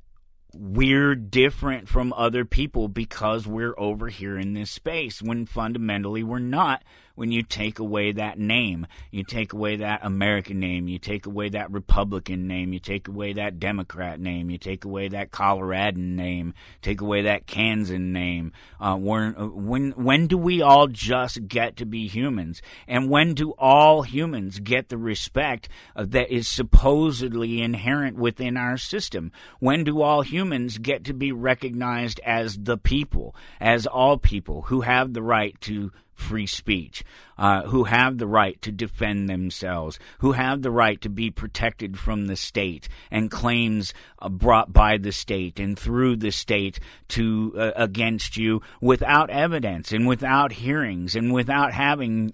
Speaker 3: we're different from other people because we're over here in this space, when fundamentally we're not. When you take away that name, you take away that American name, you take away that Republican name, you take away that Democrat name, you take away that Coloradan name, take away that Kansan name. When do we all just get to be humans? And when do all humans get the respect that is supposedly inherent within our system? When do all humans get to be recognized as the people, as all people who have the right to free speech, who have the right to defend themselves, who have the right to be protected from the state and claims brought by the state and through the state to against you without evidence and without hearings and without having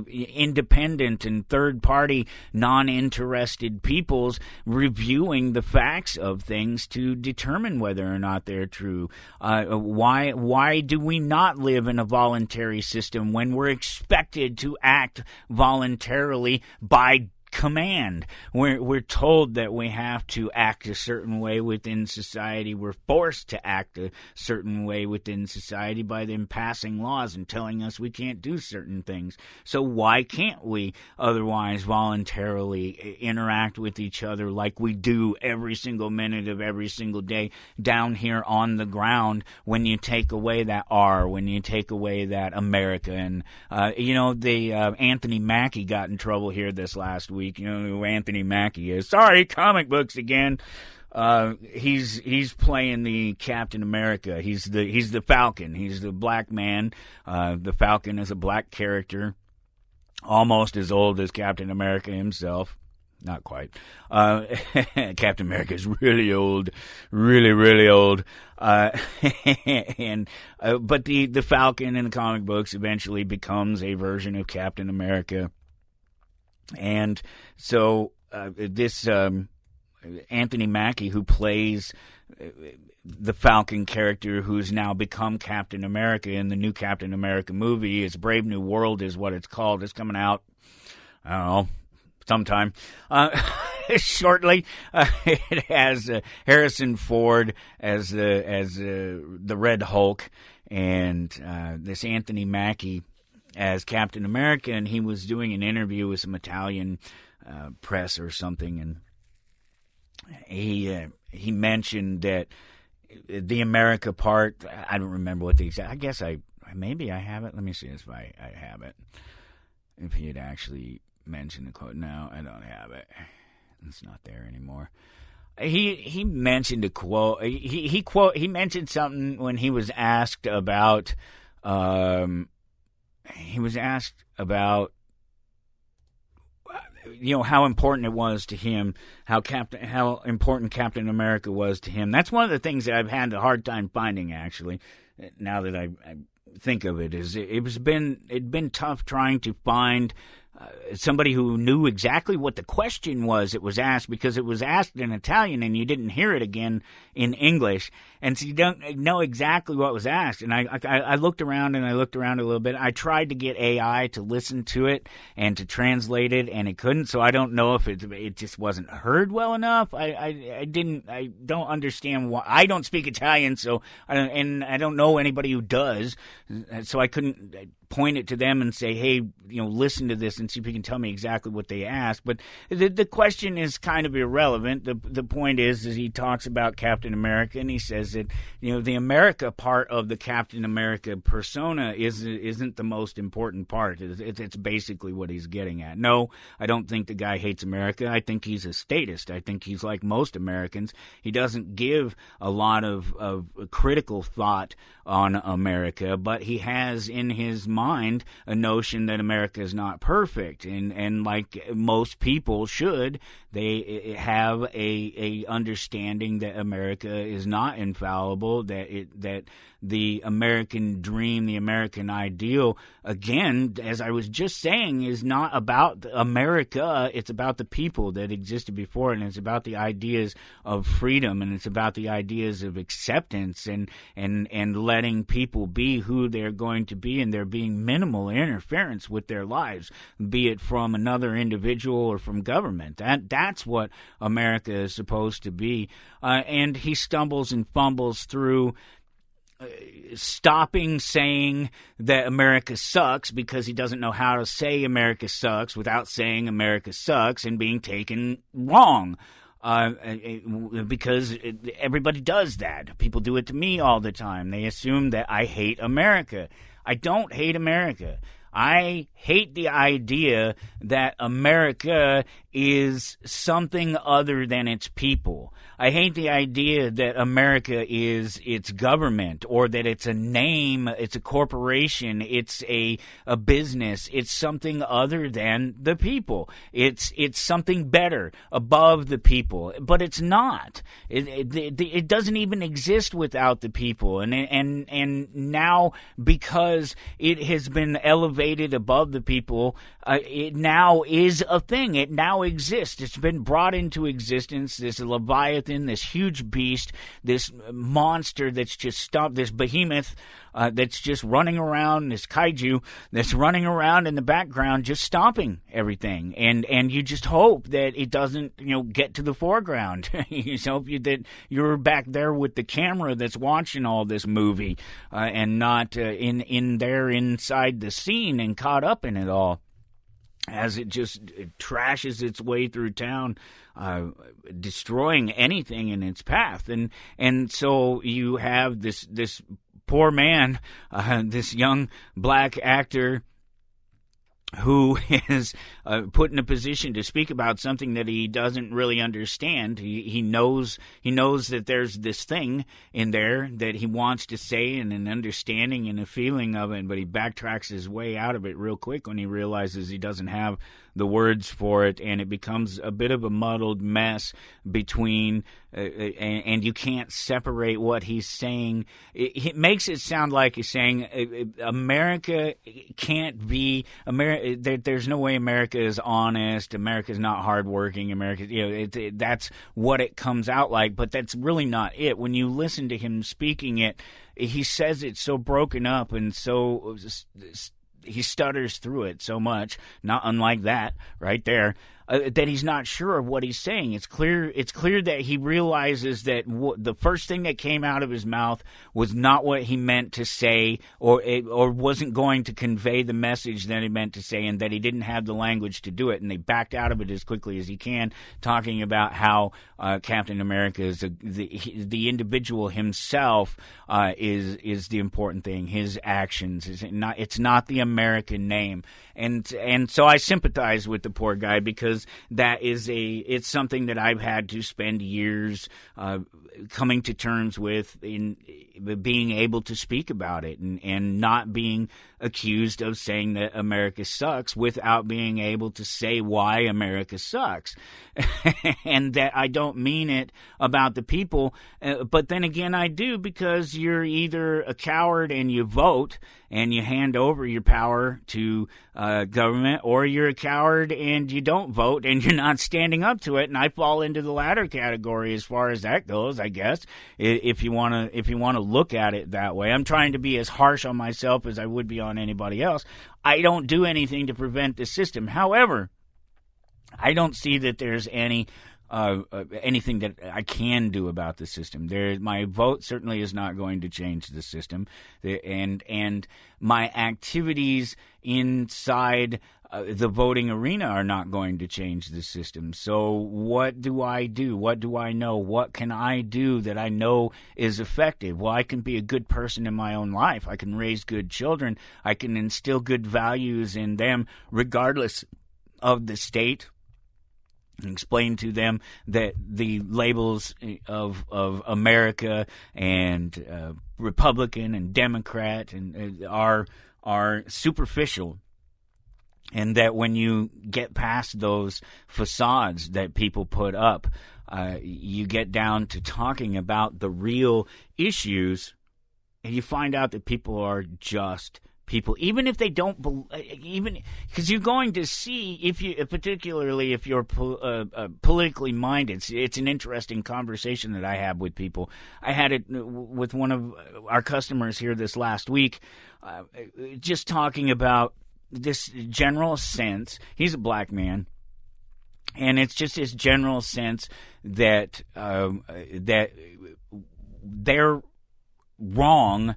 Speaker 3: independent and third-party non-interested peoples reviewing the facts of things to determine whether or not they're true. Why do we not live in a voluntary system when we're expected to act voluntarily by command? We're told that we have to act a certain way within society. We're forced to act a certain way within society by them passing laws and telling us we can't do certain things. So why can't we otherwise voluntarily interact with each other like we do every single minute of every single day down here on the ground? When you take away that R, when you take away that America, and Anthony Mackie got in trouble here this last week. You know who Anthony Mackie is. Sorry, comic books again. He's playing the Captain America. He's the Falcon. He's the black man. The Falcon is a black character, almost as old as Captain America himself. Not quite. Captain America is really old, really old. But the Falcon in the comic books eventually becomes a version of Captain America. And so this Anthony Mackie, who plays the Falcon character, who's now become Captain America in the new Captain America movie, it's Brave New World is what it's called. It's coming out, I don't know, sometime. shortly. It has Harrison Ford as the Red Hulk, and this Anthony Mackie as Captain America, and he was doing an interview with some Italian press or something, and he mentioned that the America part, I don't remember what the exact, I guess maybe I have it. Let me see if I have it. If he had actually mentioned the quote. No, I don't have it. It's not there anymore. He mentioned a quote. He mentioned something when he was asked about how important it was to him, how important Captain America was to him. That's one of the things that I've had a hard time finding, actually, now that I think of it. It'd been tough trying to find somebody who knew exactly what the question was it was asked, because it was asked in Italian and you didn't hear it again in English, and so you don't know exactly what was asked. And I looked around a little bit. I tried to get AI to listen to it and to translate it, and it couldn't. So I don't know if it just wasn't heard well enough. I don't understand why. I don't speak Italian, so I don't know anybody who does, so I couldn't point it to them and say, hey, listen to this and see if you can tell me exactly what they asked. But the question is kind of irrelevant. The point is he talks about Captain America, and he says that the America part of the Captain America persona isn't the most important part. It's basically what he's getting at. No, I don't think the guy hates America. I think he's a statist. I think he's like most Americans. He doesn't give a lot of critical thought on America, but he has in his mind a notion that America is not perfect, and like most people should, they have a understanding that America is not infallible, that the American dream, the American ideal, again, as I was just saying, is not about America. It's about the people that existed before, and it's about the ideas of freedom, and it's about the ideas of acceptance and letting people be who they're going to be, and there being minimal interference with their lives, be it from another individual or from government. That's what America is supposed to be. And he stumbles and fumbles through stopping saying that America sucks, because he doesn't know how to say America sucks without saying America sucks and being taken wrong. Because everybody does that. People do it to me all the time. They assume that I hate America. I don't hate America. I hate the idea that America is something other than its people. I hate the idea that America is its government, or that it's a name, it's a corporation, it's a business, it's something other than the people. It's something better, above the people, but it's not. It doesn't even exist without the people, and now, because it has been elevated above the people, it now is a thing. It now exists. It's been brought into existence. This Leviathan, this huge beast, this monster that's just stopped, this behemoth that's just running around, this kaiju that's running around in the background, just stomping everything. And you just hope that it doesn't, get to the foreground. You just hope that you're back there with the camera that's watching all this movie, and not inside the scene and caught up in it all, as it just trashes its way through town, destroying anything in its path. And so you have this poor man, this young black actor, who is put in a position to speak about something that he doesn't really understand. He knows that there's this thing in there that he wants to say, and an understanding and a feeling of it, but he backtracks his way out of it real quick when he realizes he doesn't have the words for it, and it becomes a bit of a muddled mess between, and you can't separate what he's saying. It makes it sound like he's saying America can't be America. There's no way America is honest. America's not hardworking. America, that's what it comes out like, but that's really not it. When you listen to him speaking it, he says it so broken up and so he stutters through it so much, not unlike that right there, that he's not sure of what he's saying. It's clear that he realizes that the first thing that came out of his mouth was not what he meant to say, or wasn't going to convey the message that he meant to say, and that he didn't have the language to do it. And they backed out of it as quickly as he can, talking about how Captain America is the individual himself is the important thing. His actions it's not the American name. And so I sympathize with the poor guy, because it's something that I've had to spend years coming to terms with, in being able to speak about it, and not being accused of saying that America sucks without being able to say why America sucks. And that I don't mean it about the people, but then again I do, because you're either a coward and you vote and you hand over your power to government, or you're a coward and you don't vote and you're not standing up to it. And I fall into the latter category as far as that goes, I guess, if you want to look at it that way. I'm trying to be as harsh on myself as I would be on anybody else. I don't do anything to prevent the system. However, I don't see that there's anything that I can do about the system. My vote certainly is not going to change the system, and my activities inside the voting arena are not going to change the system. So what do I do? What do I know? What can I do that I know is effective? Well, I can be a good person in my own life. I can raise good children. I can instill good values in them regardless of the state. Explain to them that the labels of America and Republican and Democrat and are superficial, and that when you get past those facades that people put up, you get down to talking about the real issues, and you find out that people are just people, even if they don't, even because you're going to see, particularly if you're politically minded. It's an interesting conversation that I have with people. I had it with one of our customers here this last week, just talking about this general sense. He's a black man, and it's just this general sense that that they're wrong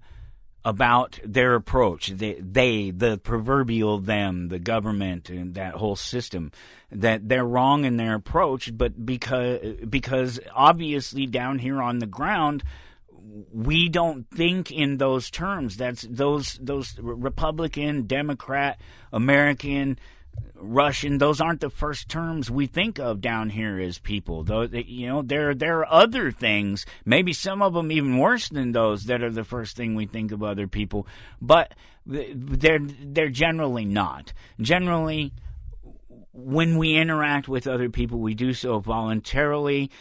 Speaker 3: about their approach. The proverbial them, the government, and that whole system, that they're wrong in their approach, but because obviously down here on the ground, we don't think in those terms. That's those Republican, Democrat, American, Russian, those aren't the first terms we think of down here as people. Though, there are other things, maybe some of them even worse than those, that are the first thing we think of other people, but they're generally not. Generally, when we interact with other people, we do so voluntarily.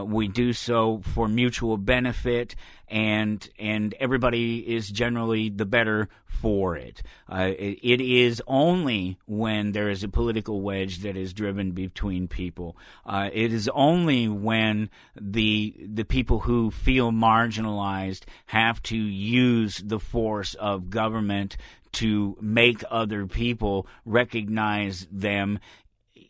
Speaker 3: We do so for mutual benefit, and everybody is generally the better for it. It is only when there is a political wedge that is driven between people. It is only when the people who feel marginalized have to use the force of government to make other people recognize them,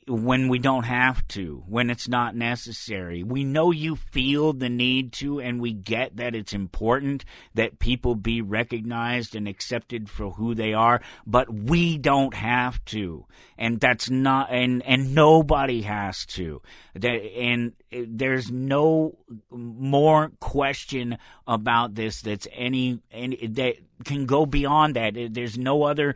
Speaker 3: when we don't have to, when it's not necessary. We know you feel the need to, and we get that it's important that people be recognized and accepted for who they are, but we don't have to. And that's not, and nobody has to. And there's no more question about this that's any that can go beyond that. There's no other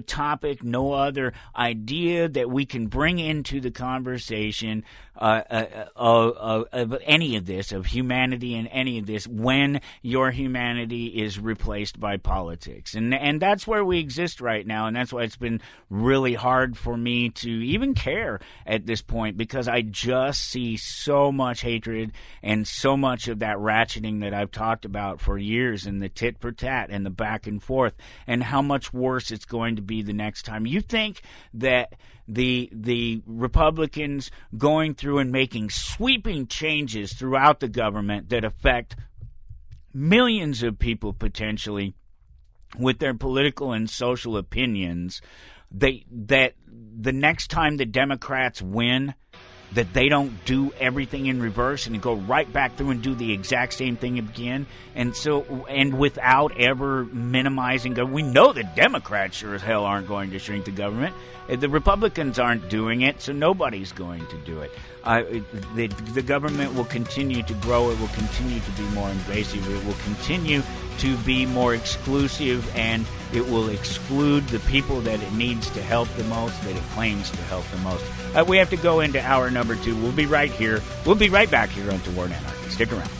Speaker 3: topic, no other idea that we can bring into the conversation of any of this, of humanity and any of this, when your humanity is replaced by politics. And that's where we exist right now, and that's why it's been really hard for me to even care at this point, because I just see so much hatred and so much of that ratcheting that I've talked about for years, and the tit for tat and the back and forth, and how much worse it's going to be the next time. You think that the Republicans going through and making sweeping changes throughout the government that affect millions of people potentially with their political and social opinions, that the next time the Democrats win, that they don't do everything in reverse and go right back through and do the exact same thing again, and without ever minimizing. We know the Democrats sure as hell aren't going to shrink the government. The Republicans aren't doing it, so nobody's going to do it. The government will continue to grow. It will continue to be more invasive. It will continue to be more exclusive, and it will exclude the people that it needs to help the most, that it claims to help the most. We have to go into hour number 2. We'll be right here. We'll be right back here on Toward Anarchy. Stick around.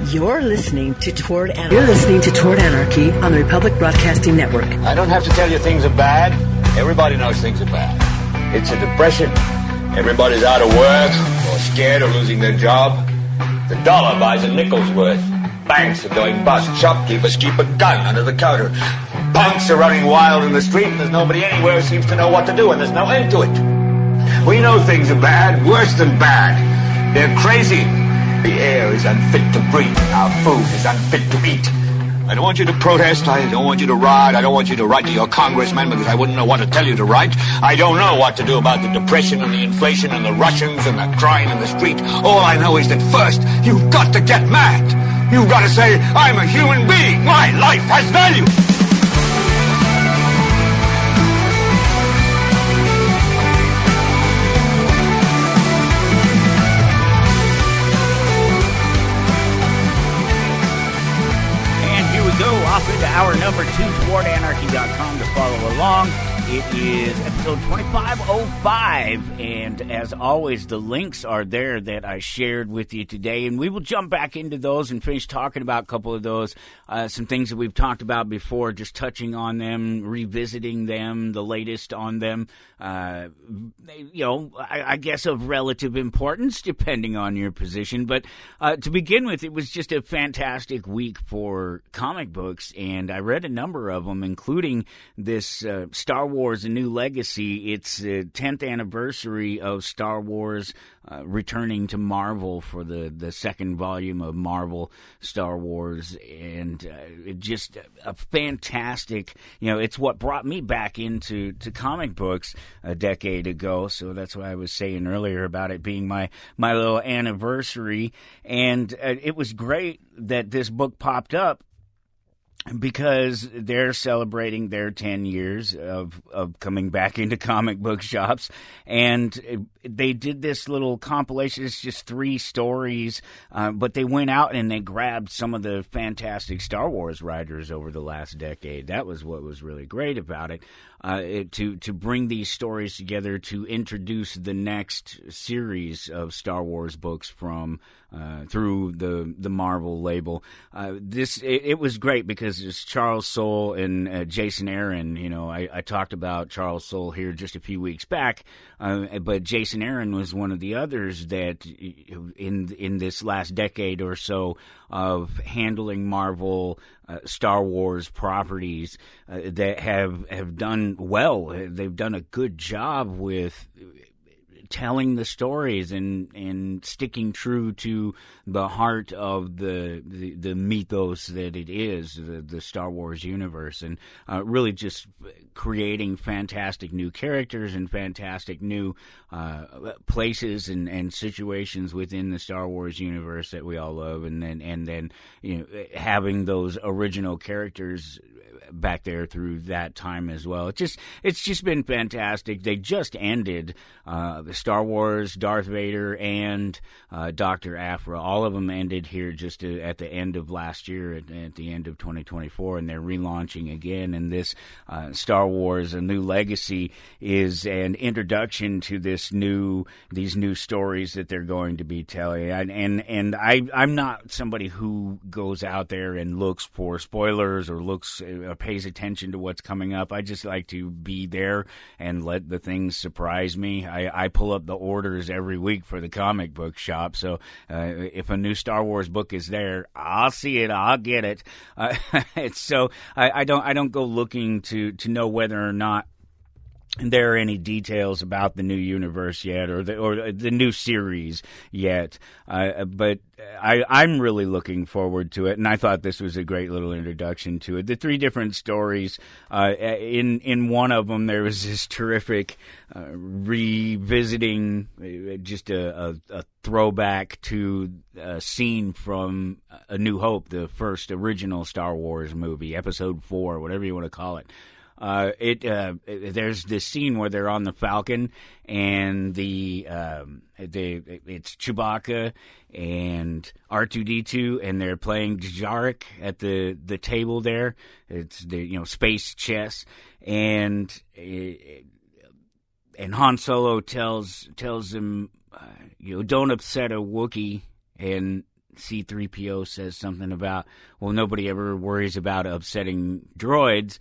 Speaker 2: You're listening to Toward Anarchy. You're listening to Toward Anarchy on the Republic Broadcasting Network.
Speaker 4: I don't have to tell you things are bad. Everybody knows things are bad. It's a depression. Everybody's out of work or scared of losing their job. The dollar buys a nickel's worth. Banks are going bust. Shopkeepers keep a gun under the counter. Punks are running wild in the street, and there's nobody anywhere who seems to know what to do, and there's no end to it. We know things are bad, worse than bad. They're crazy. The air is unfit to breathe. Our food is unfit to eat. I don't want you to protest. I don't want you to riot. I don't want you to write to your congressman because I wouldn't know what to tell you to write. I don't know what to do about the depression and the inflation and the Russians and the crying in the street. All I know is that first, you've got to get mad. You've got to say, I'm a human being. My life has value.
Speaker 3: Go off into hour number 2, towardanarchy.com to follow along. It is episode 2505, and as always, the links are there that I shared with you today, and we will jump back into those and finish talking about a couple of those, some things that we've talked about before, just touching on them, revisiting them, the latest on them, I guess of relative importance, depending on your position. But to begin with, it was just a fantastic week for comic books, and I read a number of them, including this Star Wars: A New Legacy. It's the 10th anniversary of Star Wars returning to Marvel for the second volume of Marvel Star Wars, and just a fantastic, it's what brought me back into comic books a decade ago, so that's why I was saying earlier about it being my little anniversary, and it was great that this book popped up, because they're celebrating their 10 years of coming back into comic book shops, and they did this little compilation. It's just 3 stories, but they went out and they grabbed some of the fantastic Star Wars writers over the last decade. That was what was really great about it, to bring these stories together to introduce the next series of Star Wars books from through the Marvel label. It was great because it's Charles Soule and Jason Aaron. I talked about Charles Soule here just a few weeks back, but Jason Aaron was one of the others that in this last decade or so of handling Marvel Star Wars properties that have done well. They've done a good job with telling the stories and sticking true to the heart of the mythos that it is, the Star Wars universe, and really just creating fantastic new characters and fantastic new places and situations within the Star Wars universe that we all love, and then having those original characters back there through that time as well. It's just been fantastic. They just ended the Star Wars, Darth Vader, and Dr. Aphra. All of them ended here just at the end of last year, at the end of 2024, and they're relaunching again. And this Star Wars: A New Legacy is an introduction to these new stories that they're going to be telling. And I'm not somebody who goes out there and looks for spoilers or looks pays attention to what's coming up. I just like to be there and let the things surprise me. I pull up the orders every week for the comic book shop, so if a new Star Wars book is there, I'll see it, I'll get it. So I don't go looking to know whether or not there are any details about the new universe yet, or the new series yet, but I'm really looking forward to it, and I thought this was a great little introduction to it. The 3 different stories, in one of them there was this terrific revisiting, just a throwback to a scene from A New Hope, the first original Star Wars movie, Episode 4, whatever you want to call it. There's this scene where they're on the Falcon, and it's Chewbacca and R2-D2, and they're playing Jajarek at the table there. It's the space chess, and Han Solo tells him, don't upset a Wookiee, and C-3PO says something about, well, nobody ever worries about upsetting droids.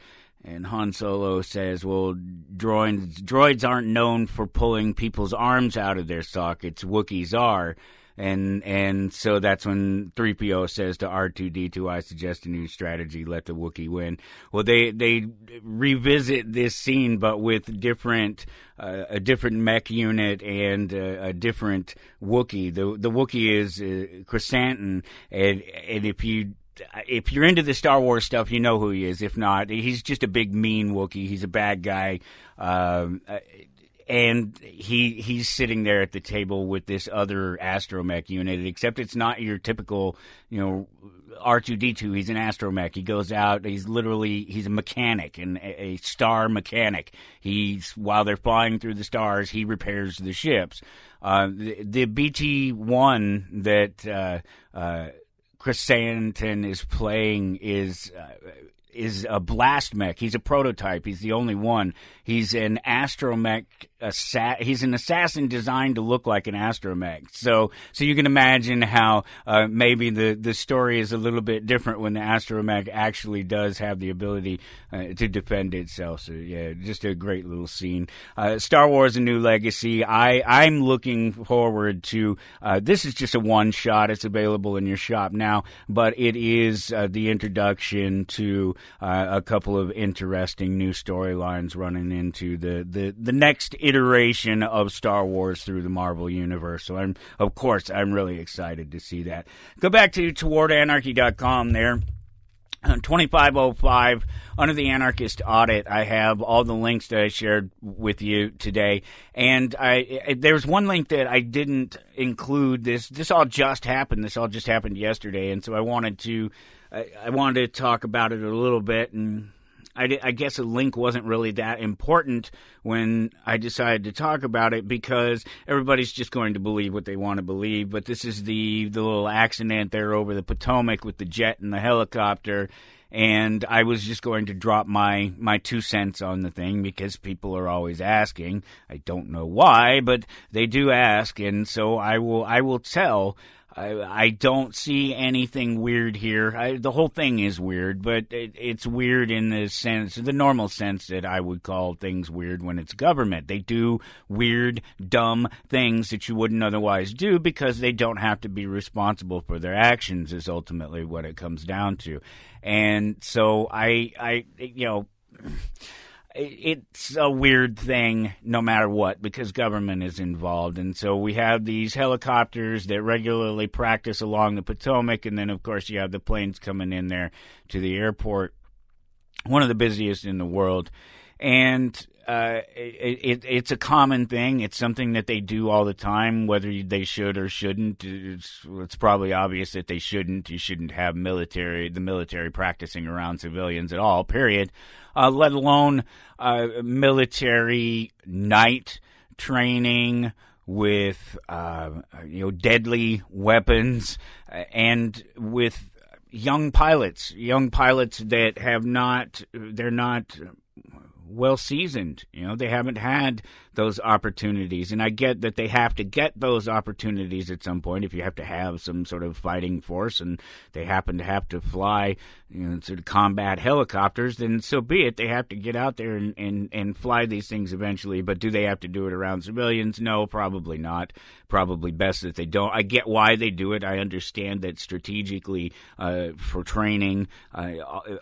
Speaker 3: And Han Solo says, well, droids aren't known for pulling people's arms out of their sockets. Wookiees are. And so that's when 3PO says to R2-D2, I suggest a new strategy, let the Wookiee win. Well, they revisit this scene, but with a different mech unit and a different Wookiee. The Wookiee is Chrysanthemum, and if you're into the Star Wars stuff, you know who he is. If not, he's just a big mean Wookiee. He's a bad guy. And he's sitting there at the table with this other astromech unit, except it's not your typical, R2-D2. He's an astromech. He goes out. He's a mechanic, and a star mechanic. While they're flying through the stars, he repairs the ships. The BT-1 that Chrysanthemum is playing is a blast mech. He's a prototype. He's the only one. He's an astromech. He's an assassin designed to look like an astromech. So you can imagine how maybe the story is a little bit different when the astromech actually does have the ability to defend itself. So yeah, just a great little scene. Star Wars: A New Legacy. I'm looking forward to. This is just a one shot. It's available in your shop now, but it is the introduction to a couple of interesting new storylines running into the next iteration of Star Wars through the Marvel Universe. So I'm really excited to see that. Go back to towardanarchy.com there. 2505 under the Anarchist Audit. I have all the links that I shared with you today, and there's one link that I didn't include. This all just happened. This all just happened yesterday, and so I wanted to talk about it a little bit. And I guess a link wasn't really that important when I decided to talk about it, because everybody's just going to believe what they want to believe. But this is the little accident there over the Potomac with the jet and the helicopter. And I was just going to drop my 2 cents on the thing, because people are always asking. I don't know why, but they do ask. And so I will tell. I don't see anything weird here. The whole thing is weird, but it's weird in the normal sense that I would call things weird when it's government. They do weird, dumb things that you wouldn't otherwise do, because they don't have to be responsible for their actions, is ultimately what it comes down to. And so it's a weird thing no matter what, because government is involved. And so we have these helicopters that regularly practice along the Potomac, and then, of course, you have the planes coming in there to the airport, one of the busiest in the world. And it's a common thing. It's something that they do all the time, whether they should or shouldn't. It's probably obvious that they shouldn't. You shouldn't have the military practicing around civilians at all, period. Let alone military night training with deadly weapons, and with young pilots that they're not well seasoned. They haven't had those opportunities, and I get that they have to get those opportunities at some point if you have to have some sort of fighting force, and they happen to have to fly, sort of combat helicopters, then so be it. They have to get out there and fly these things eventually, but do they have to do it around civilians? No, probably not. Probably best that they don't. I get why they do it. I understand that strategically for training,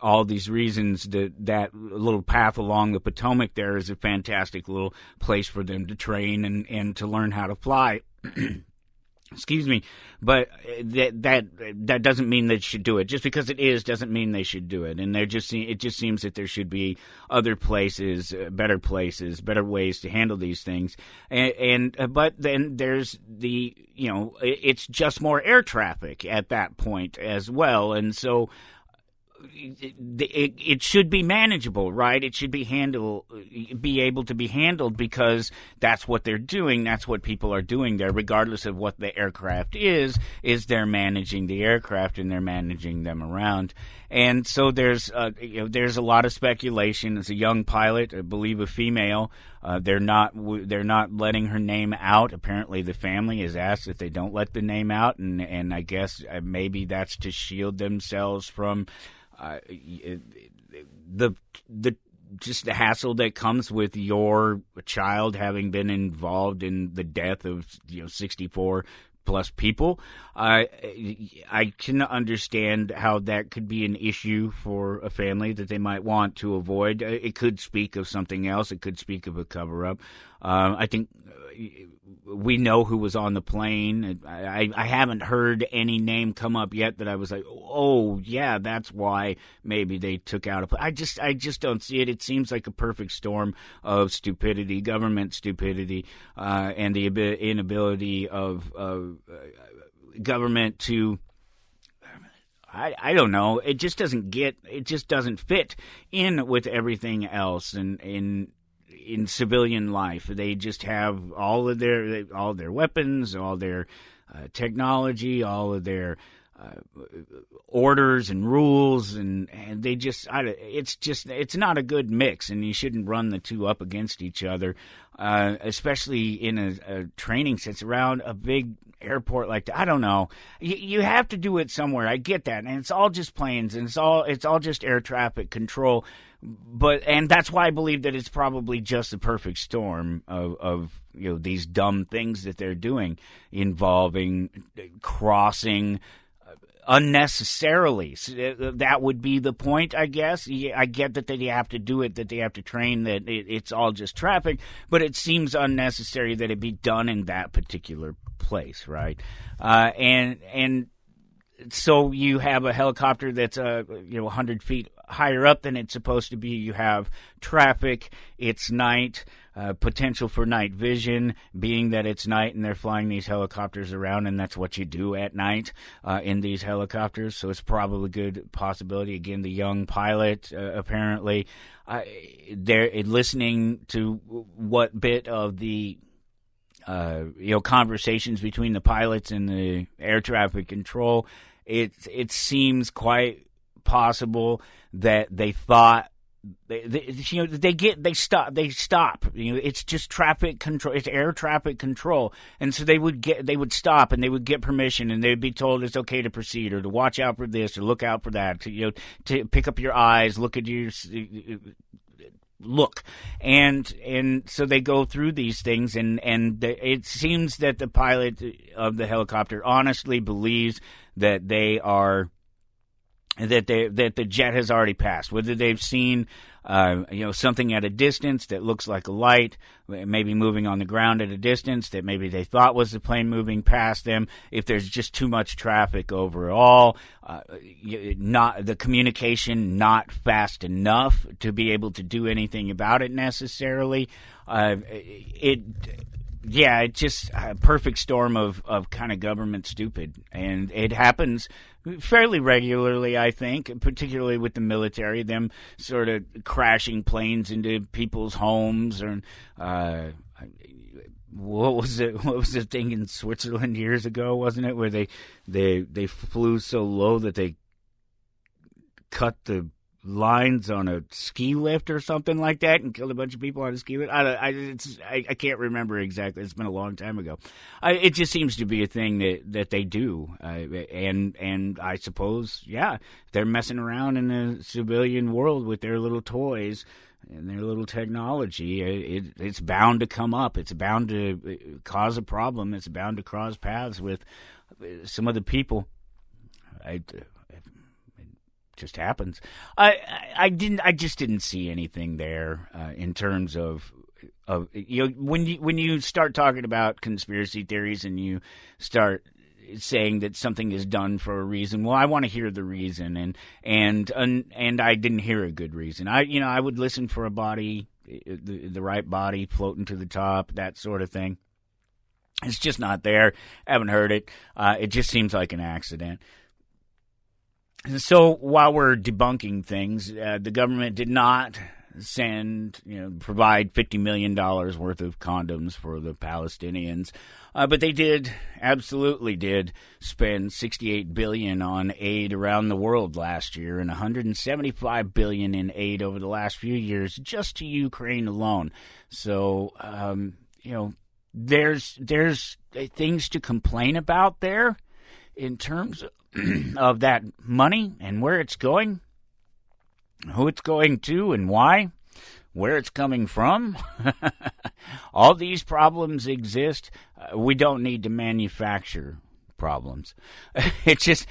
Speaker 3: all these reasons, that little path along the Potomac there is a fantastic little place for them to train and to learn how to fly. Excuse me, but that doesn't mean they should do it. Just because it is doesn't mean they should do it. And it just seems that there should be other places, better ways to handle these things. But then there's the it's just more air traffic at that point as well, and so. It should be manageable, right? It should be able to be handled, because that's what they're doing. That's what people are doing there, regardless of what the aircraft is they're managing the aircraft and they're managing them around. And so there's a lot of speculation. It's a young pilot, I believe a female. They're not letting her name out. Apparently, the family has asked that they don't let the name out, and I guess maybe that's to shield themselves from the hassle that comes with your child having been involved in the death of 64 plus people. I can understand how that could be an issue for a family that they might want to avoid. It could speak of something else. It could speak of a cover-up. I think we know who was on the plane. I haven't heard any name come up yet that I was like, oh yeah, that's why maybe they took out a plane. I just don't see it. It seems like a perfect storm of stupidity, government stupidity, and the inability of government to. I don't know. It just doesn't fit in with everything else, and in civilian life. They just have all their weapons, all their technology, all of their orders and rules, and they just it's not a good mix, and you shouldn't run the two up against each other, especially in a training sense around a big airport like that. I don't know. You have to do it somewhere. I get that, and it's all just planes, and it's all just air traffic control. And that's why I believe that it's probably just the perfect storm of these dumb things that they're doing, involving crossing unnecessarily. So that would be the point, I guess. I get that they have to do it, that they have to train, that it's all just traffic, but it seems unnecessary that it be done in that particular place, right? And so you have a helicopter that's 100 feet higher up than it's supposed to be. You have traffic. It's night. Potential for night vision, being that it's night and they're flying these helicopters around, and that's what you do at night in these helicopters. So it's probably a good possibility. Again, the young pilot apparently they're listening to what bit of the conversations between the pilots and the air traffic control. It seems quite possible that they thought they stop. It's just traffic control. It's air traffic control, and so they would stop, and they would get permission, and they'd be told it's okay to proceed, or to watch out for this, or look out for that. To pick up your eyes, look at your. Look, and so they go through these things, and it seems that the pilot of the helicopter honestly believes that that the jet has already passed. Whether they've seen something at a distance that looks like a light, maybe moving on the ground at a distance that maybe they thought was the plane moving past them. If there's just too much traffic overall, not the communication not fast enough to be able to do anything about it necessarily. It's just a perfect storm of kind of government stupid, and it happens fairly regularly, I think, particularly with the military, them sort of crashing planes into people's homes, or what was the thing in Switzerland years ago, wasn't it, where they flew so low that they cut the lines on a ski lift or something like that and killed a bunch of people on a ski lift. I can't remember exactly. It's been a long time ago. It just seems to be a thing that they do. And I suppose, yeah, they're messing around in the civilian world with their little toys and their little technology. It's bound to come up. It's bound to cause a problem. It's bound to cross paths with some of the people. It just happens. I just didn't see anything there in terms of when you start talking about conspiracy theories and you start saying that something is done for a reason. Well, I want to hear the reason, and I didn't hear a good reason. I would listen for a body, the right body floating to the top, that sort of thing. It's just not there. I haven't heard it. It just seems like an accident. So while we're debunking things, the government did not provide $50 million worth of condoms for the Palestinians. But they absolutely did spend $68 billion on aid around the world last year and $175 billion in aid over the last few years just to Ukraine alone. So, there's things to complain about there in terms of that money and where it's going, who it's going to and why, where it's coming from. All these problems exist. We don't need to manufacture problems. It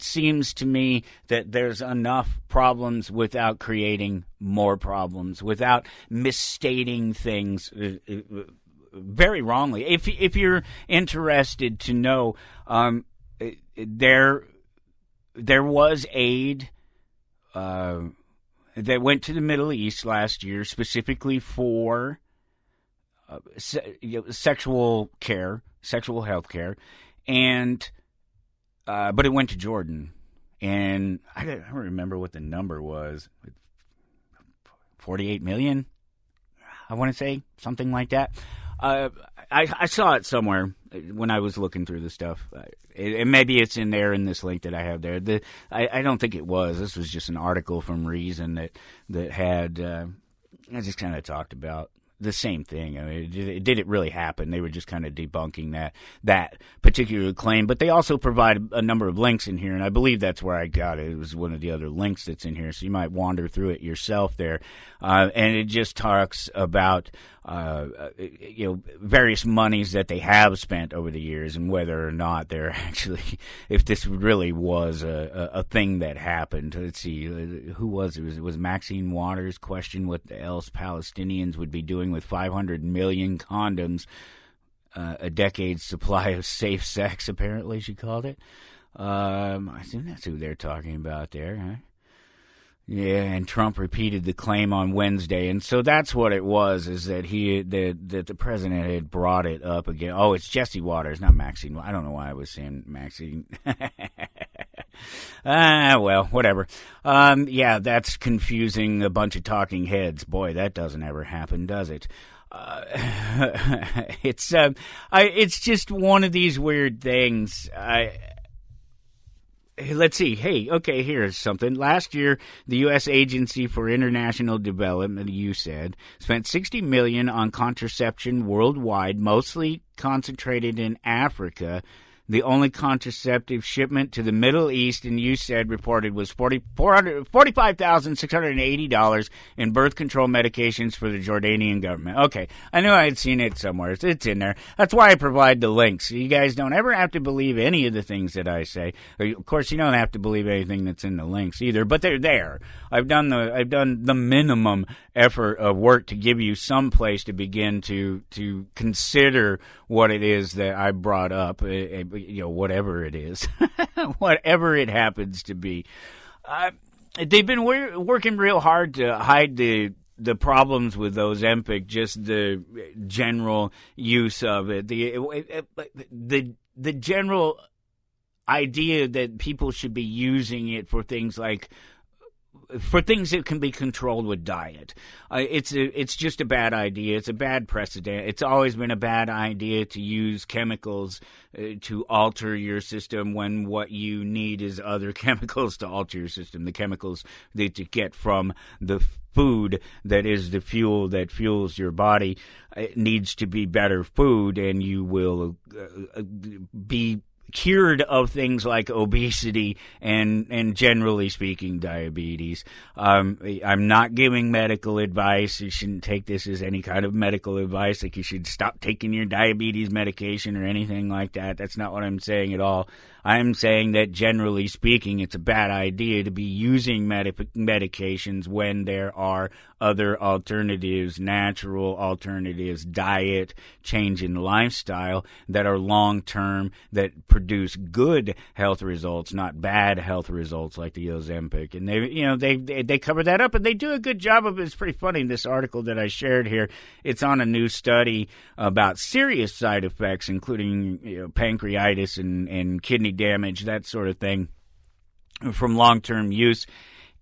Speaker 3: seems to me that there's enough problems without creating more problems, without misstating things very wrongly. If you're interested to know, there was aid that went to the Middle East last year specifically for sexual care, sexual health care, and but it went to Jordan, and I don't remember what the number was. 48 million, I want to say, something like that. I saw it somewhere when I was looking through the stuff. And maybe it's in there in this link that I have there. I don't think it was. This was just an article from Reason that had I just kind of talked about the same thing. I mean, did it really happen? They were just kind of debunking that particular claim. But they also provide a number of links in here, and I believe that's where I got it. It was one of the other links that's in here, so you might wander through it yourself there. And it just talks about various monies that they have spent over the years and whether or not they're actually, if this really was a thing that happened. Let's see, who was it? It was Maxine Waters questioned what else Palestinians would be doing with 500 million condoms, a decade's supply of safe sex, apparently she called it. I think that's who they're talking about there, huh? Yeah, and Trump repeated the claim on Wednesday, and so that's what it was, is that that the president had brought it up again. Oh, it's Jesse Waters, not Maxine. I don't know why I was saying Maxine. Well, whatever. Yeah, that's confusing a bunch of talking heads. Boy, that doesn't ever happen, does it? It's just one of these weird things. Let's see. Hey, okay, here's something. Last year, the U.S. Agency for International Development, USAID, spent $60 million on contraception worldwide, mostly concentrated in Africa. The only contraceptive shipment to the Middle East, and USAID reported, was $45,680 in birth control medications for the Jordanian government. Okay, I knew I had seen it somewhere. It's in there. That's why I provide the links. You guys don't ever have to believe any of the things that I say. Of course, you don't have to believe anything that's in the links either, but they're there. I've done the minimum effort of work to give you some place to begin to consider what it is that I brought up. Whatever it is, whatever it happens to be. They've been working real hard to hide the problems with those Ozempic, just the general use of it, the general idea that people should be using it for things like for things that can be controlled with diet. It's just a bad idea. It's a bad precedent. It's always been a bad idea to use chemicals to alter your system when what you need is other chemicals to alter your system. The chemicals that you get from the food that is the fuel that fuels your body. It needs to be better food, and you will be cured of things like obesity and generally speaking diabetes. I'm not giving medical advice. You shouldn't take this as any kind of medical advice, like you should stop taking your diabetes medication or anything like that. That's not what I'm saying at all. I'm saying that generally speaking, it's a bad idea to be using medications when there are other alternatives, natural alternatives, diet, change in lifestyle that are long-term, that produce good health results, not bad health results like the Ozempic. And they cover that up, and they do a good job of it. It's pretty funny. This article that I shared here, it's on a new study about serious side effects, including pancreatitis and kidney damage, that sort of thing, from long-term use.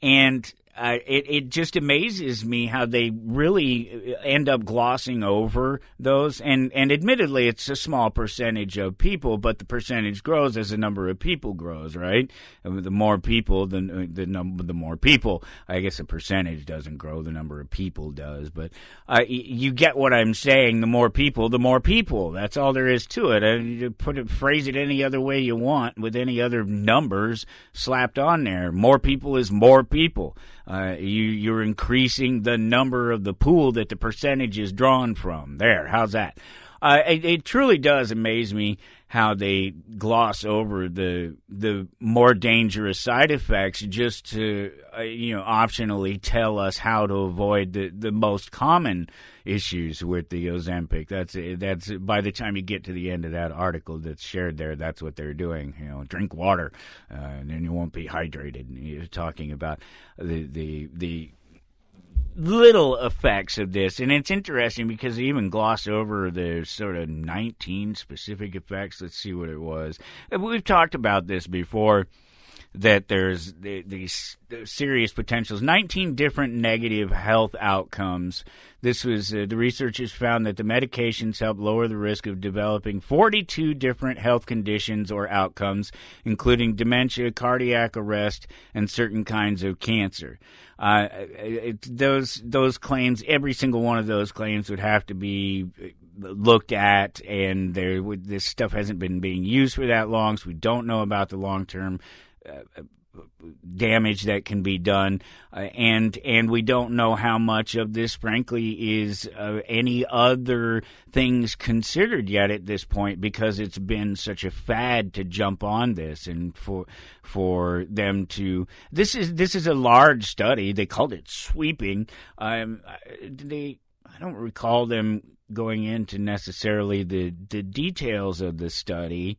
Speaker 3: And it just amazes me how they really end up glossing over those. And admittedly, it's a small percentage of people, but the percentage grows as the number of people grows, right? The more people, the more people. I guess the percentage doesn't grow, the number of people does. But you get what I'm saying. The more people, the more people. That's all there is to it. You phrase it any other way you want, with any other numbers slapped on there. More people is more people. You're increasing the number of the pool that the percentage is drawn from. There, how's that? It truly does amaze me how they gloss over the more dangerous side effects just to optionally tell us how to avoid the most common issues with the Ozempic. That's by the time you get to the end of that article that's shared there, that's what they're doing. Drink water, and then you won't be hydrated. You're talking about the little effects of this, and it's interesting because they even gloss over the sort of 19 specific effects. Let's see what it was. We've talked about this before, that there's these serious potentials, 19 different negative health outcomes. This was the researchers found that the medications help lower the risk of developing 42 different health conditions or outcomes, including dementia, cardiac arrest, and certain kinds of cancer. Those claims, every single one of those claims would have to be looked at, and this stuff hasn't been being used for that long, so we don't know about the long-term damage that can be done, and we don't know how much of this, frankly, is any other things considered yet at this point, because it's been such a fad to jump on this, and for them to this is a large study. They called it sweeping. I don't recall them going into necessarily the details of the study.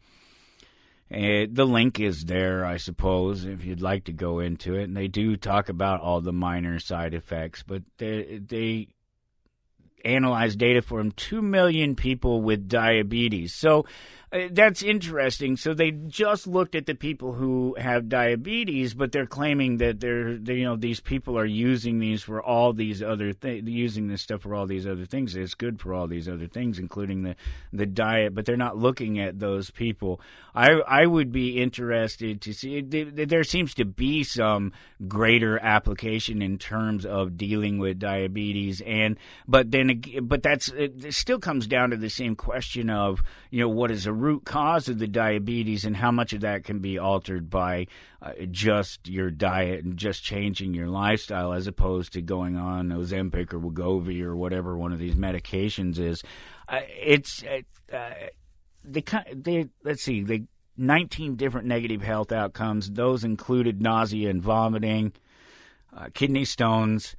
Speaker 3: The link is there, I suppose, if you'd like to go into it. And they do talk about all the minor side effects, but they analyze data from 2 million people with diabetes. So that's interesting. So they just looked at the people who have diabetes, but they're claiming that these people are using these for all these other things, using this stuff for all these other things. It's good for all these other things, including the diet, but they're not looking at those people. I would be interested to see. There seems to be some greater application in terms of dealing with diabetes, but it still comes down to the same question of what is a root cause of the diabetes, and how much of that can be altered by just your diet and just changing your lifestyle, as opposed to going on Ozempic or Wegovy or whatever one of these medications is. Let's see, the 19 different negative health outcomes. Those included nausea and vomiting, kidney stones,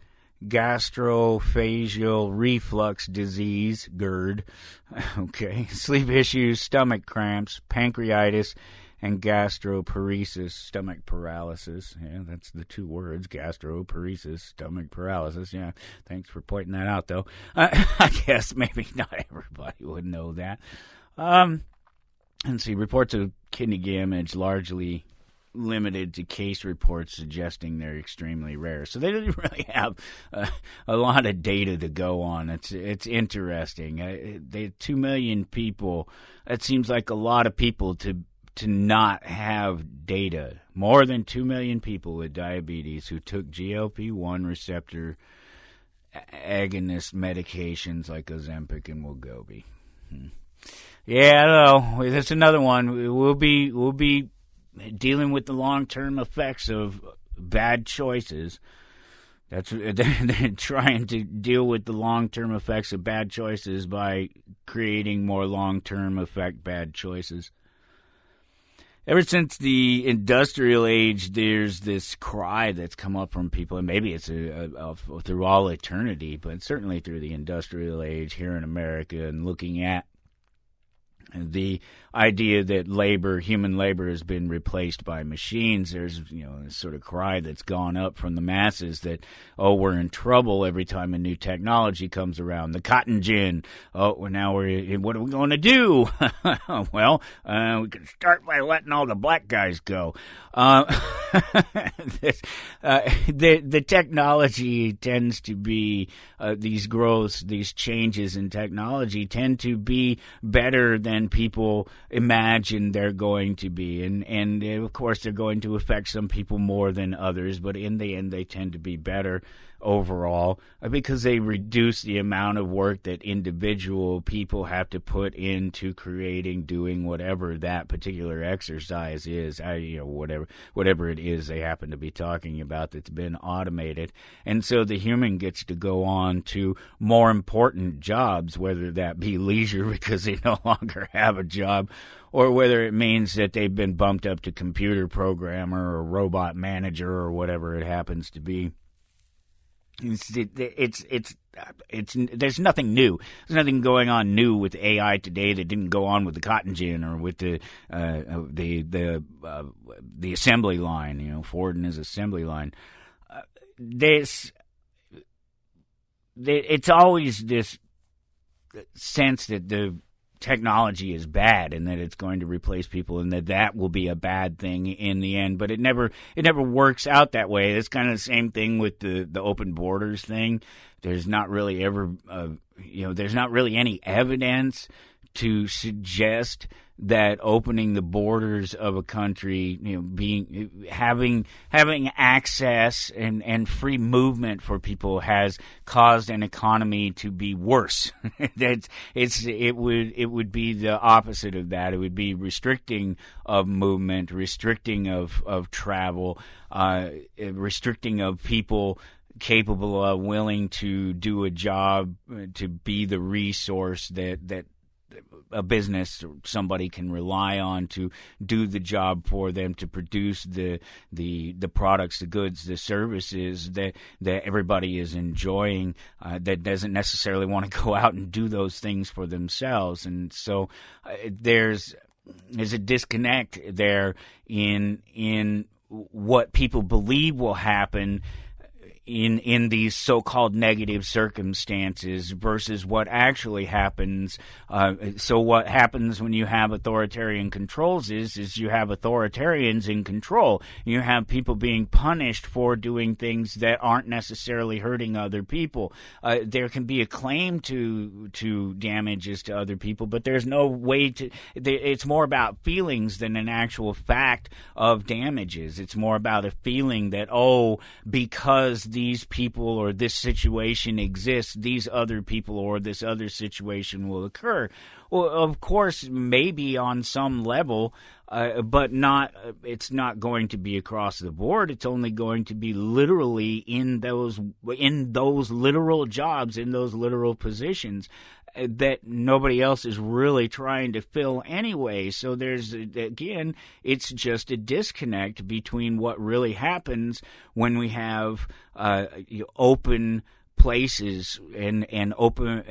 Speaker 3: gastrophageal reflux disease, GERD, sleep issues, stomach cramps, pancreatitis, and gastroparesis, stomach paralysis. Yeah, that's the two words, gastroparesis, stomach paralysis. Yeah, thanks for pointing that out, though. I guess maybe not everybody would know that. Let's see, reports of kidney damage largely limited to case reports suggesting they're extremely rare. So they didn't really have a lot of data to go on. It's interesting. 2 million people. That seems like a lot of people to not have data. More than 2 million people with diabetes who took GLP-1 receptor agonist medications like Ozempic and Wegovy. Yeah, I don't know. That's another one. We'll be dealing with the long-term effects of bad choices. They're trying to deal with the long-term effects of bad choices by creating more long-term effect bad choices. Ever since the industrial age, there's this cry that's come up from people, and maybe it's through all eternity, but certainly through the industrial age here in America, and looking at the idea that human labor has been replaced by machines. There's, this sort of cry that's gone up from the masses that, we're in trouble every time a new technology comes around. The cotton gin. What are we going to do? Well, we can start by letting all the black guys go. The technology tends to be, these growths, these changes in technology tend to be better than people imagine they're going to be. And of course, they're going to affect some people more than others, but in the end, they tend to be better overall because they reduce the amount of work that individual people have to put into doing whatever that particular exercise is, whatever it is they happen to be talking about that's been automated. And so the human gets to go on to more important jobs, whether that be leisure because they no longer have a job, or whether it means that they've been bumped up to computer programmer or robot manager or whatever it happens to be. There's nothing new. There's nothing going on new with AI today that didn't go on with the cotton gin or with the assembly line. Ford and his assembly line. It's always this sense that the technology is bad and that it's going to replace people and that will be a bad thing in the end, but it never works out that way. It's kind of the same thing with the open borders thing. There's not really there's not really any evidence to suggest that opening the borders of a country, having access and free movement for people has caused an economy to be worse. It would be the opposite of that. It would be restricting of movement, restricting of travel, restricting of people capable of willing to do a job, to be the resource that a business or somebody can rely on to do the job for them, to produce the products, the goods, the services that everybody is enjoying, that doesn't necessarily want to go out and do those things for themselves. And so there's a disconnect there in what people believe will happen in these so-called negative circumstances versus what actually happens. So what happens when you have authoritarian controls is you have authoritarians in control. You have people being punished for doing things that aren't necessarily hurting other people. There can be a claim to damages to other people, but there's no way to. It's more about feelings than an actual fact of damages. It's more about a feeling that, because these people or this situation exists, these other people or this other situation will occur. Well, of course, maybe on some level, but not. It's not going to be across the board. It's only going to be literally in those literal jobs, in those literal positions that nobody else is really trying to fill anyway. So there's, again, it's just a disconnect between what really happens when we have open places and open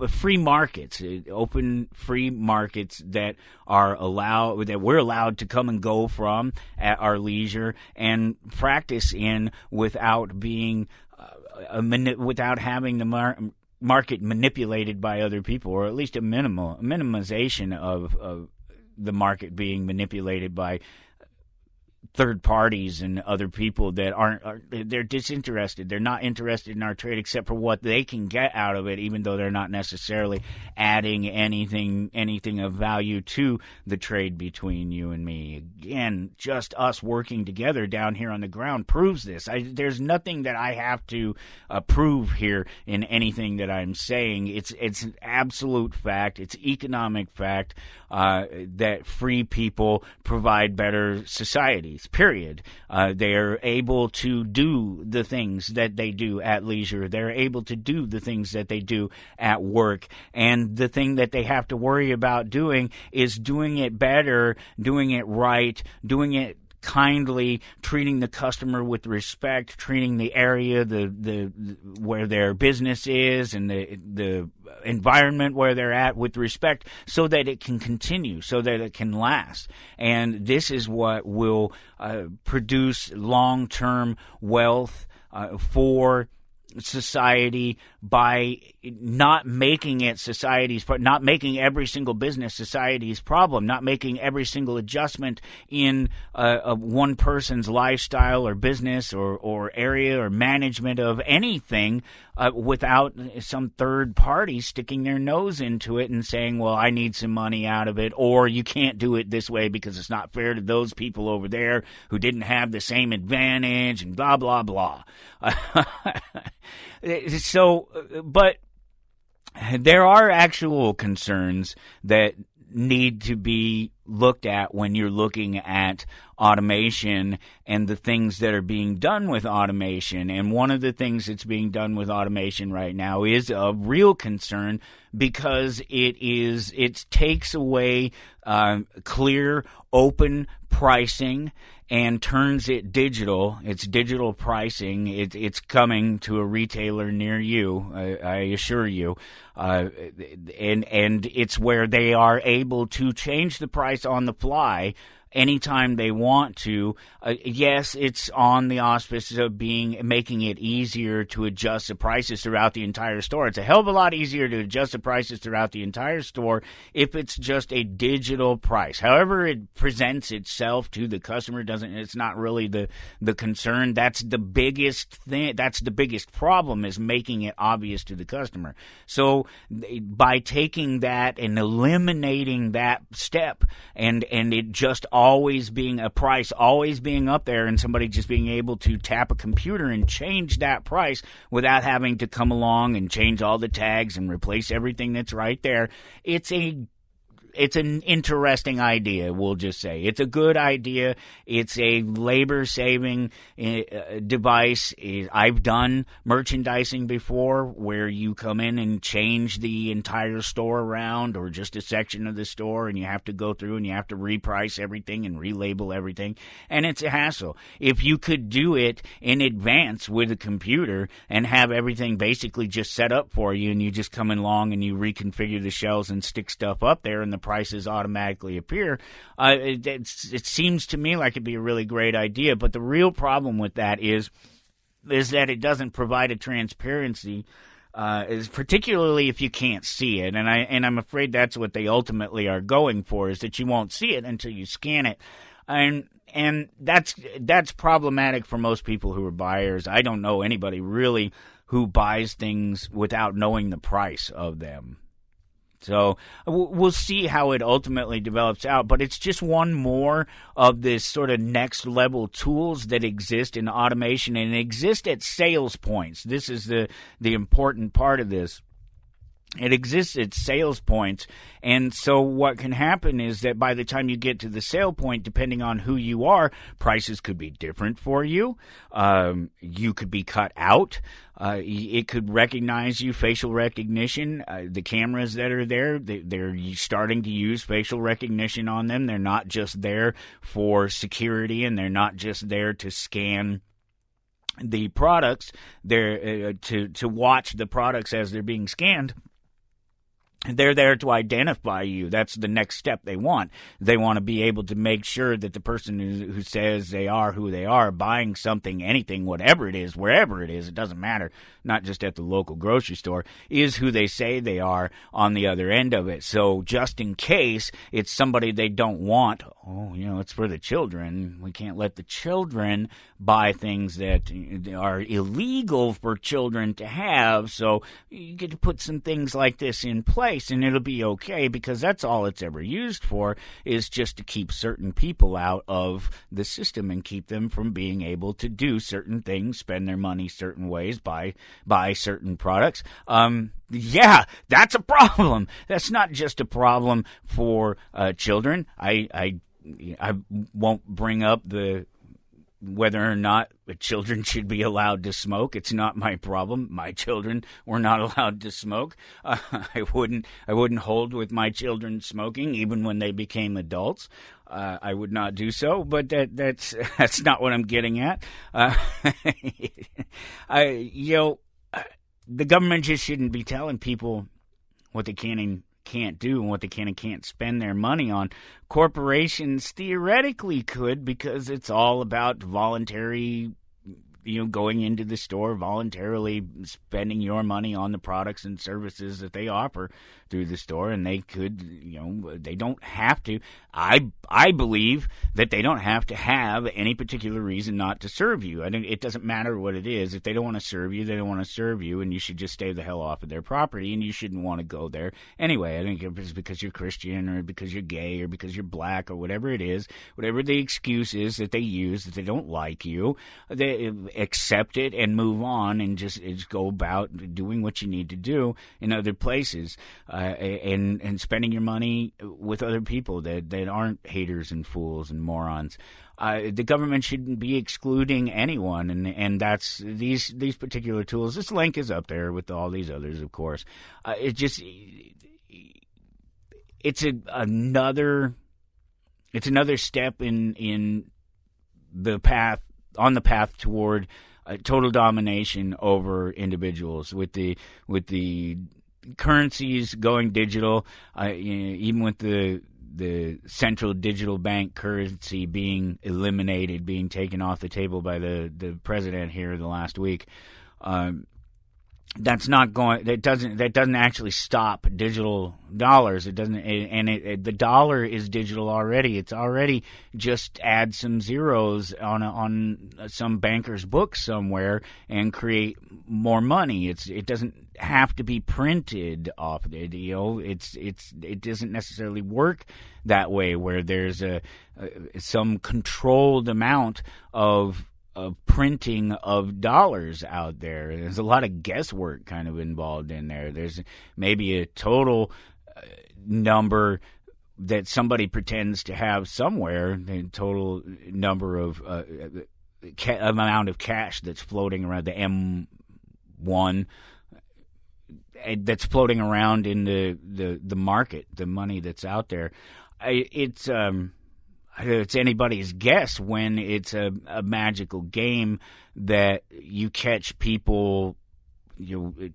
Speaker 3: free markets, open free markets that we're allowed to come and go from at our leisure and practice in without being without having the market manipulated by other people, or at least a minimization of the market being manipulated by third parties and other people that they're disinterested. They're not interested in our trade except for what they can get out of it, even though they're not necessarily adding anything of value to the trade between you and me. Again, just us working together down here on the ground proves this. There's nothing that I have to prove here in anything that I'm saying. It's an absolute fact. It's economic fact that free people provide better societies, period. They are able to do the things that they do at leisure. They're able to do the things that they do at work. And the thing that they have to worry about doing is doing it better, doing it right, doing it kindly, treating the customer with respect, treating the area, the where their business is, and the environment where they're at with respect, so that it can continue, so that it can last. And this is what will produce long-term wealth for society, by not making it society's, not making every single business society's problem, not making every single adjustment in one person's lifestyle or business or area or management of anything without some third party sticking their nose into it and saying, well, I need some money out of it, or you can't do it this way because it's not fair to those people over there who didn't have the same advantage, and blah, blah, blah. So, but there are actual concerns that need to be looked at when you're looking at automation and the things that are being done with automation. And one of the things that's being done with automation right now is a real concern, because it takes away clear, open pricing and turns it digital. It's digital pricing. It's coming to a retailer near you, I assure you. And it's where they are able to change the price on the fly anytime they want to. Yes, it's on the auspices of making it easier to adjust the prices throughout the entire store. It's a hell of a lot easier to adjust the prices throughout the entire store if it's just a digital price. However it presents itself to the customer, it's not really the concern. That's the biggest thing. That's the biggest problem, is making it obvious to the customer. So by taking that and eliminating that step, and it just always being a price, always being up there, and somebody just being able to tap a computer and change that price without having to come along and change all the tags and replace everything that's right there. It's an interesting idea, we'll just say. It's a good idea. It's a labor-saving device. I've done merchandising before where you come in and change the entire store around, or just a section of the store, and you have to go through and you have to reprice everything and relabel everything, and it's a hassle. If you could do it in advance with a computer and have everything basically just set up for you, and you just come along and you reconfigure the shelves and stick stuff up there, and the prices automatically appear, it seems to me like it'd be a really great idea. But the real problem with that is that it doesn't provide a transparency, is particularly if you can't see it. And I'm afraid that's what they ultimately are going for, is that you won't see it until you scan it. And that's problematic for most people who are buyers. I don't know anybody really who buys things without knowing the price of them. So we'll see how it ultimately develops out, but it's just one more of this sort of next level tools that exist in automation and exist at sales points. This is the important part of this. It exists at sales points, and so what can happen is that by the time you get to the sale point, depending on who you are, prices could be different for you. You could be cut out. It could recognize you, facial recognition. The cameras that are there, they're starting to use facial recognition on them. They're not just there for security, and they're not just there to scan the products. They're to watch the products as they're being scanned. They're there to identify you. That's the next step they want. They want to be able to make sure that the person who says they are who they are, buying something, anything, whatever it is, wherever it is, it doesn't matter, not just at the local grocery store, is who they say they are on the other end of it. So just in case it's somebody they don't want oh, it's for the children. We can't let the children buy things that are illegal for children to have. So you get to put some things like this in place, and it'll be okay, because that's all it's ever used for, is just to keep certain people out of the system and keep them from being able to do certain things, spend their money certain ways, buy certain products. Yeah, that's a problem. That's not just a problem for children. I won't bring up whether or not children should be allowed to smoke. It's not my problem. My children were not allowed to smoke. I wouldn't hold with my children smoking, even when they became adults. I would not do so. But that's not what I'm getting at. The government just shouldn't be telling people what they can and can't do and what they can and can't spend their money on. Corporations theoretically could, because it's all about voluntary, going into the store, voluntarily spending your money on the products and services that they offer through the store, and they could, they don't have to. I believe that they don't have to have any particular reason not to serve you. It doesn't matter what it is. If they don't want to serve you, they don't want to serve you, and you should just stay the hell off of their property, and you shouldn't want to go there anyway. I think if it's because you're Christian or because you're gay or because you're black or whatever it is, whatever the excuse is that they use, that they don't like you, they accept it and move on and just go about doing what you need to do in other places, and spending your money with other people that aren't haters and fools and morons. The government shouldn't be excluding anyone, and that's these particular tools. This link is up there with all these others, of course. It's another step in the path toward total domination over individuals, with the currencies going digital, even with the central digital bank currency being eliminated, being taken off the table by the president here the last week. That's not going. That doesn't actually stop digital dollars. It doesn't, and the dollar is digital already. It's already just add some zeros on some banker's book somewhere and create more money. It doesn't have to be printed off. It doesn't necessarily work that way, where there's some controlled amount of printing of dollars out there. There's a lot of guesswork kind of involved in there. There's maybe a total number that somebody pretends to have somewhere, the total number of amount of cash that's floating around, the M1 that's floating around in the market, the money that's out there. It's anybody's guess when it's a magical game that you catch people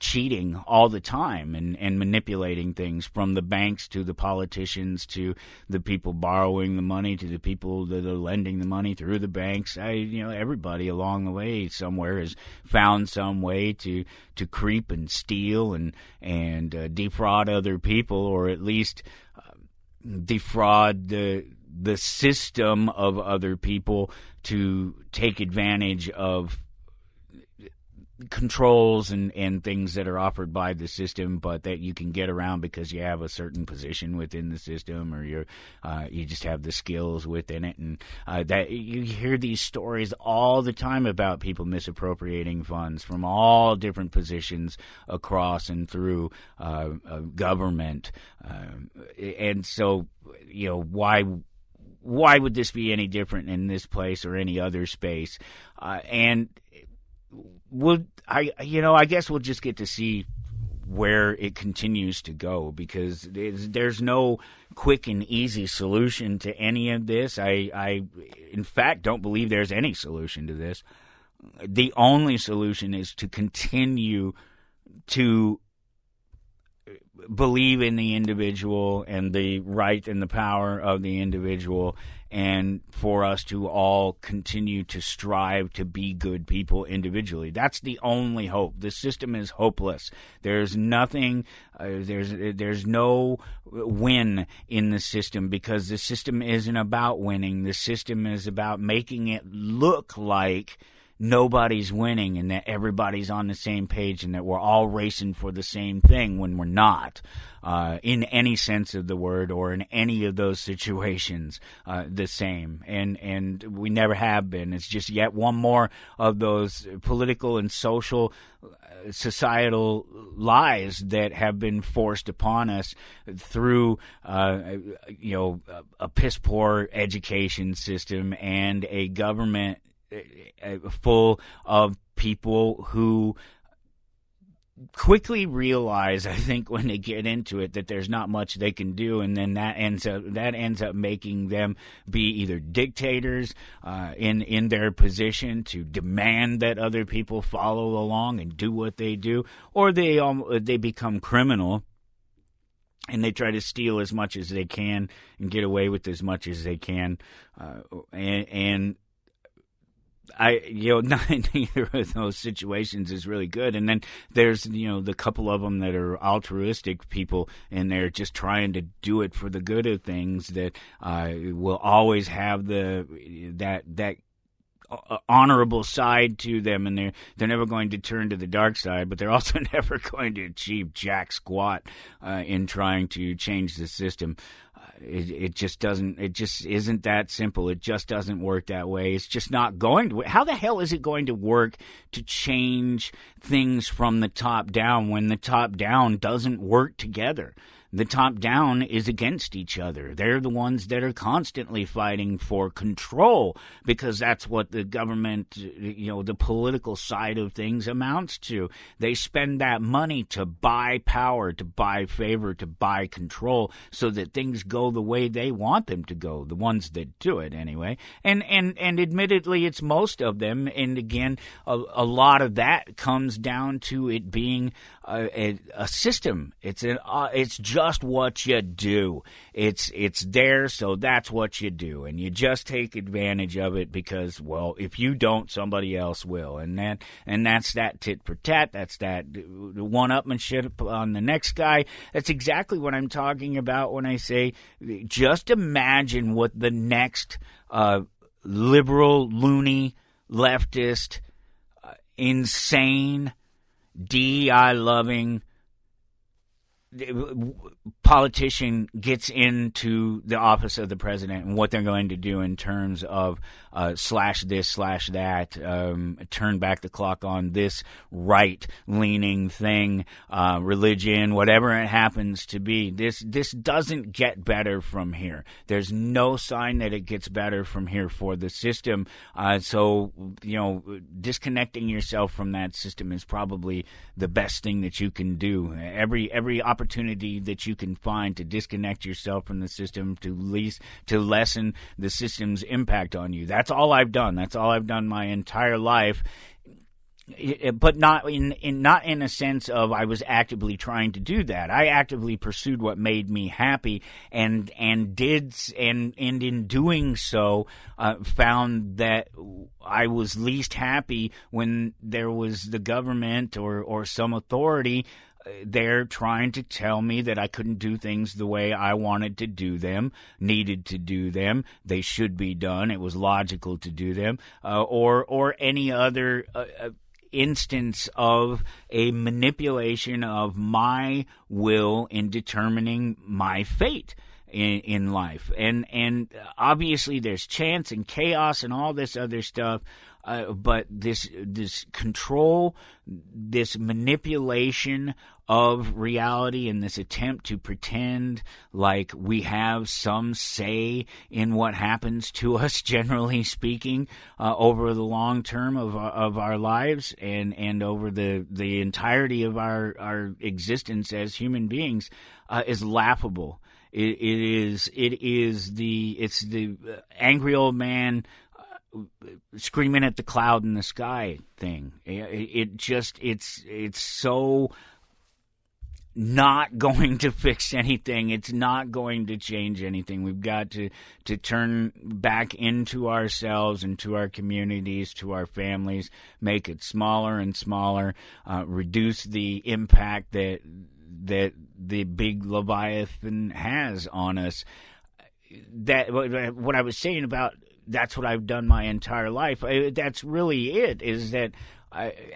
Speaker 3: cheating all the time and manipulating things, from the banks to the politicians to the people borrowing the money to the people that are lending the money through the banks. Everybody along the way somewhere has found some way to creep and steal and defraud other people, or at least defraud the system of other people, to take advantage of controls and things that are offered by the system, but that you can get around because you have a certain position within the system, or you just have the skills within it. And that you hear these stories all the time about people misappropriating funds from all different positions across and through government. And so, why would this be any different in this place or any other space? I guess we'll just get to see where it continues to go, because there's no quick and easy solution to any of this. I in fact, don't believe there's any solution to this. The only solution is to continue to believe in the individual and the right and the power of the individual, and for us to all continue to strive to be good people individually. That's the only hope. The system is hopeless. There's nothing, there's no win in the system, because the system isn't about winning. The system is about making it look like nobody's winning and that everybody's on the same page and that we're all racing for the same thing, when we're not, in any sense of the word or in any of those situations, the same. And we never have been. It's just yet one more of those political and social, societal lies that have been forced upon us through, a piss poor education system and a government full of people who quickly realize, I think, when they get into it, that there's not much they can do, and then that ends up making them be either dictators in their position to demand that other people follow along and do what they do, or they become criminal. And they try to steal as much as they can and get away with as much as they can, neither of those situations is really good. And then there's, the couple of them that are altruistic people, and they're just trying to do it for the good of things, that will always have that honorable side to them, and they're never going to turn to the dark side, but they're also never going to achieve jack squat in trying to change the system. It just isn't that simple. It just doesn't work that way. It's just not going to. How the hell is it going to work to change things from the top down when the top down doesn't work together? The top down is against each other. They're the ones that are constantly fighting for control, because that's what the government, the political side of things amounts to. They spend that money to buy power, to buy favor, to buy control, so that things go the way they want them to go, the ones that do it anyway. And admittedly, it's most of them. And again, a lot of that comes down to it being a system. It's just what you do. It's there, so that's what you do, and you just take advantage of it because, well, if you don't, somebody else will, and that's that tit for tat. That's that one-upmanship on the next guy. That's exactly what I'm talking about when I say, just imagine what the next liberal, loony, leftist, insane, DEI-loving politician gets into the office of the president, and what they're going to do in terms of slash this, slash that, turn back the clock on this right-leaning thing, religion, whatever it happens to be. This doesn't get better from here. There's no sign that it gets better from here for the system. So disconnecting yourself from that system is probably the best thing that you can do. Every opportunity that you can find to disconnect yourself from the system, to lessen the system's impact on you. That's all I've done. That's all I've done my entire life. But not in a sense of I was actively trying to do that. I actively pursued what made me happy, and in doing so, found that I was least happy when there was the government or some authority there trying to tell me that I couldn't do things the way I wanted to do them, needed to do them, they should be done, it was logical to do them, or any other instance of a manipulation of my will in determining my fate in life. And obviously there's chance and chaos and all this other stuff, but this control, this manipulation of reality, and this attempt to pretend like we have some say in what happens to us, generally speaking, over the long term of our lives and over the entirety of our existence as human beings, is laughable. It's the angry old man screaming at the cloud in the sky thing. It's so not going to fix anything. It's not going to change anything. We've got to turn back into ourselves, into our communities, to our families, make it smaller and smaller, reduce the impact that the big Leviathan has on us. That what I was saying about that's what I've done my entire life. That's really it, is that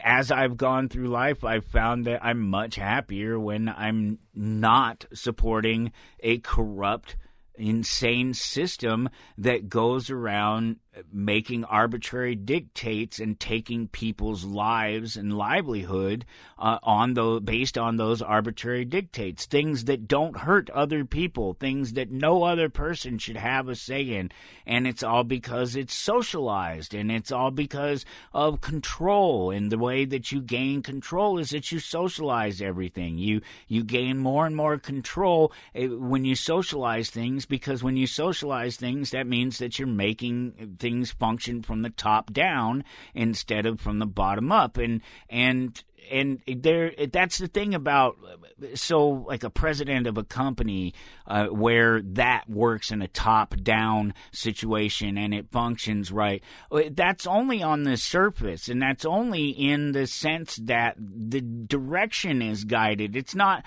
Speaker 3: as I've gone through life, I've found that I'm much happier when I'm not supporting a corrupt, insane system that goes around making arbitrary dictates and taking people's lives and livelihood based on those arbitrary dictates. Things that don't hurt other people, things that no other person should have a say in. And it's all because it's socialized, and it's all because of control. And the way that you gain control is that you socialize everything. You gain more and more control when you socialize things, because when you socialize things, that means that you're making things function from the top down instead of from the bottom up, and there, that's the thing about, so like a president of a company where that works in a top-down situation and it functions right, that's only on the surface, and that's only in the sense that the direction is guided. It's not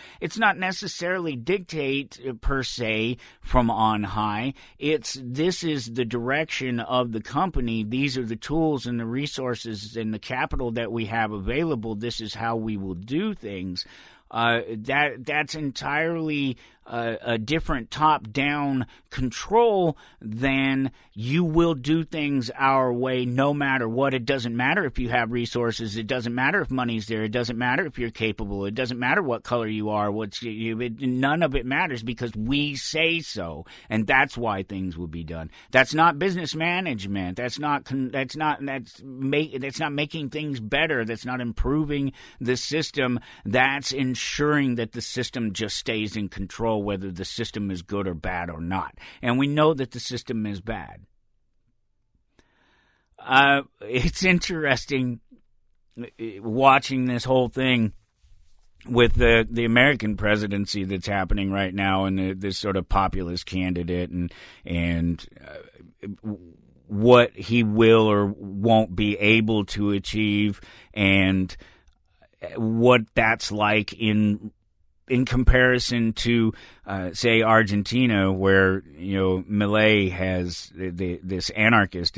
Speaker 3: necessarily dictate per se from on high. This is the direction of the company. These are the tools and the resources and the capital that we have available. This is how we will do things. That's entirely a different top-down control than you will do things our way no matter what. It doesn't matter if you have resources. It doesn't matter if money's there. It doesn't matter if you're capable. It doesn't matter what color you are. None of it matters, because we say so, and that's why things will be done. That's not business management. That's not making things better. That's not improving the system. That's ensuring that the system just stays in control, whether the system is good or bad or not. And we know that the system is bad. It's interesting watching this whole thing with the American presidency that's happening right now, and this sort of populist candidate, and what he will or won't be able to achieve, and what that's like in comparison to, say, Argentina, where, Milei has this anarchist,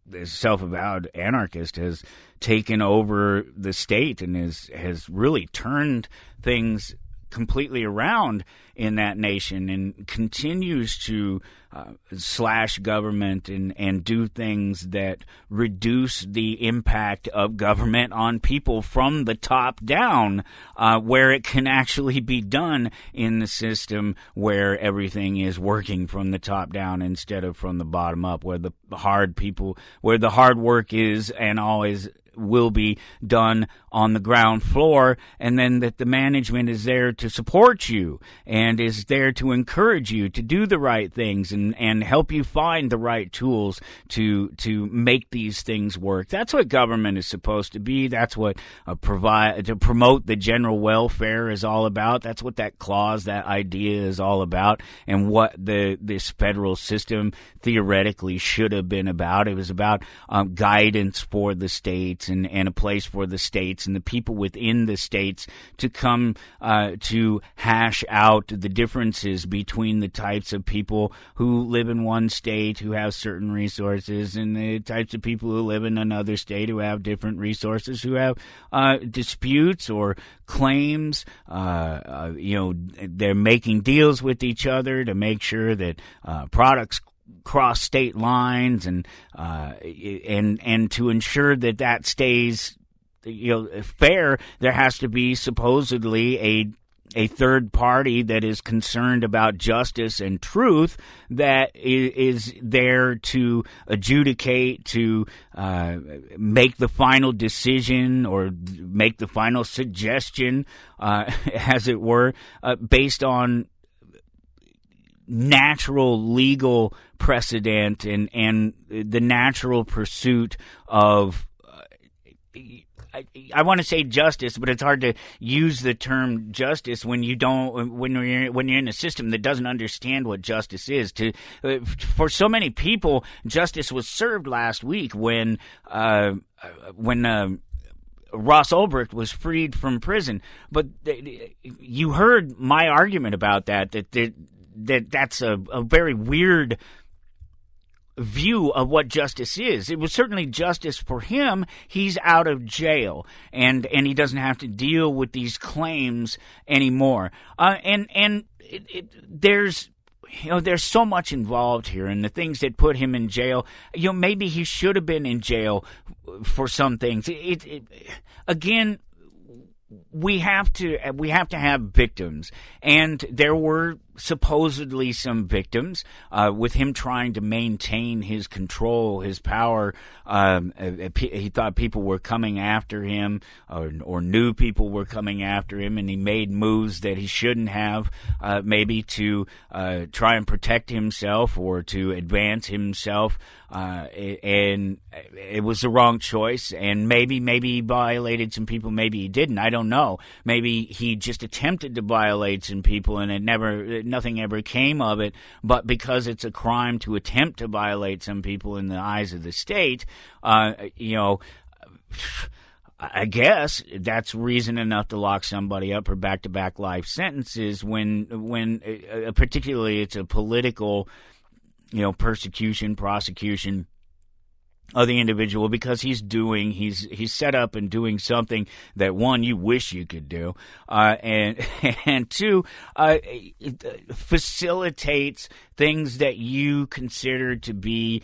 Speaker 3: this self-avowed anarchist, has taken over the state and has really turned things completely around in that nation, and continues to slash government and do things that reduce the impact of government on people from the top down, where it can actually be done in the system where everything is working from the top down instead of from the bottom up, where the hard work is and always will be done on the ground floor, and then that the management is there to support you and is there to encourage you to do the right things and help you find the right tools to make these things work. That's what government is supposed to be. That's what to promote the general welfare is all about. That's what that clause, that idea is all about, and what this federal system theoretically should have been about. It was about guidance for the states and a place for the states and the people within the states to come to hash out the differences between the types of people who live in one state who have certain resources and the types of people who live in another state who have different resources, who have disputes or claims. They're making deals with each other to make sure that products cross state lines, and to ensure that stays fair. There has to be supposedly a third party that is concerned about justice and truth, that is there to adjudicate, to make the final decision or make the final suggestion, as it were, based on natural legal precedent and the natural pursuit of I want to say justice, but it's hard to use the term justice when when you're in a system that doesn't understand what justice is. For so many people, justice was served last week when Ross Ulbricht was freed from prison. But you heard my argument about that's a very weird view of what justice is. It was certainly justice for him. He's out of jail, and he doesn't have to deal with these claims anymore. There's so much involved here, and the things that put him in jail. Maybe he should have been in jail for some things. Again, we have to have victims, and there were supposedly some victims with him trying to maintain his control, his power. He thought people were coming after him, or knew people were coming after him, and he made moves that he shouldn't have, maybe to try and protect himself or to advance himself. And it was the wrong choice, and maybe he violated some people, maybe he didn't. I don't know. Maybe he just attempted to violate some people, and nothing ever came of it. But because it's a crime to attempt to violate some people in the eyes of the state, I guess that's reason enough to lock somebody up for back-to-back life sentences when particularly it's a political, persecution, prosecution of the individual, because he's set up and doing something that, one, you wish you could do, and two, facilitates things that you consider to be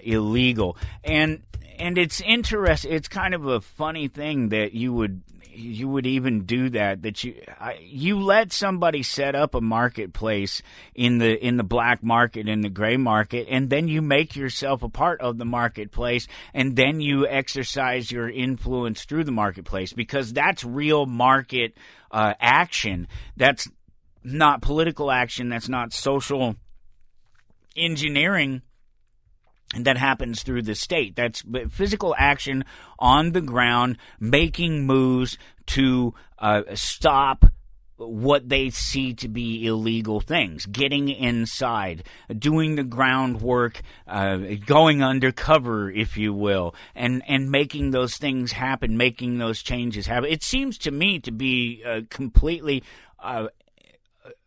Speaker 3: illegal. And it's interesting. It's kind of a funny thing that you would even do that you let somebody set up a marketplace in the black market, in the gray market, and then you make yourself a part of the marketplace, and then you exercise your influence through the marketplace, because that's real market action. That's not political action. That's not social engineering that happens through the state. That's physical action on the ground, making moves to stop what they see to be illegal things, getting inside, doing the groundwork, going undercover, if you will, and making those things happen, making those changes happen. It seems to me to be completely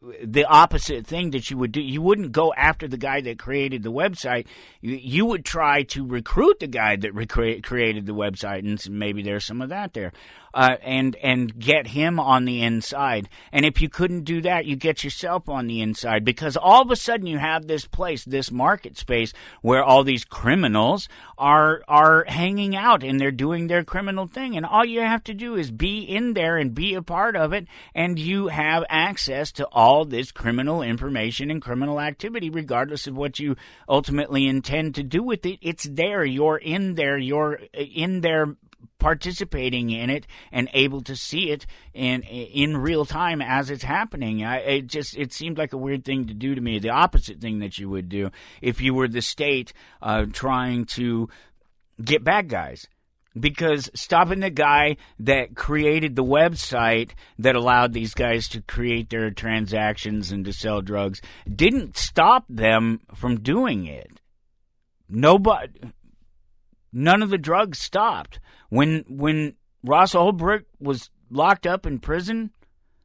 Speaker 3: the opposite thing that you would do. You wouldn't go after the guy that created the website. You would try to recruit the guy that created the website, and maybe there's some of that there, and get him on the inside. And if you couldn't do that, you get yourself on the inside, because all of a sudden you have this place, this market space, where all these criminals are hanging out, and they're doing their criminal thing, and all you have to do is be in there and be a part of it, and you have access to all this criminal information and criminal activity, regardless of what you ultimately intend to do with it. It's there. You're in there participating in it and able to see it in real time as it's happening. It seemed like a weird thing to do to me. The opposite thing that you would do if you were the state trying to get bad guys. Because stopping the guy that created the website that allowed these guys to create their transactions and to sell drugs didn't stop them from doing it. None of the drugs stopped. When Ross Ulbricht was locked up in prison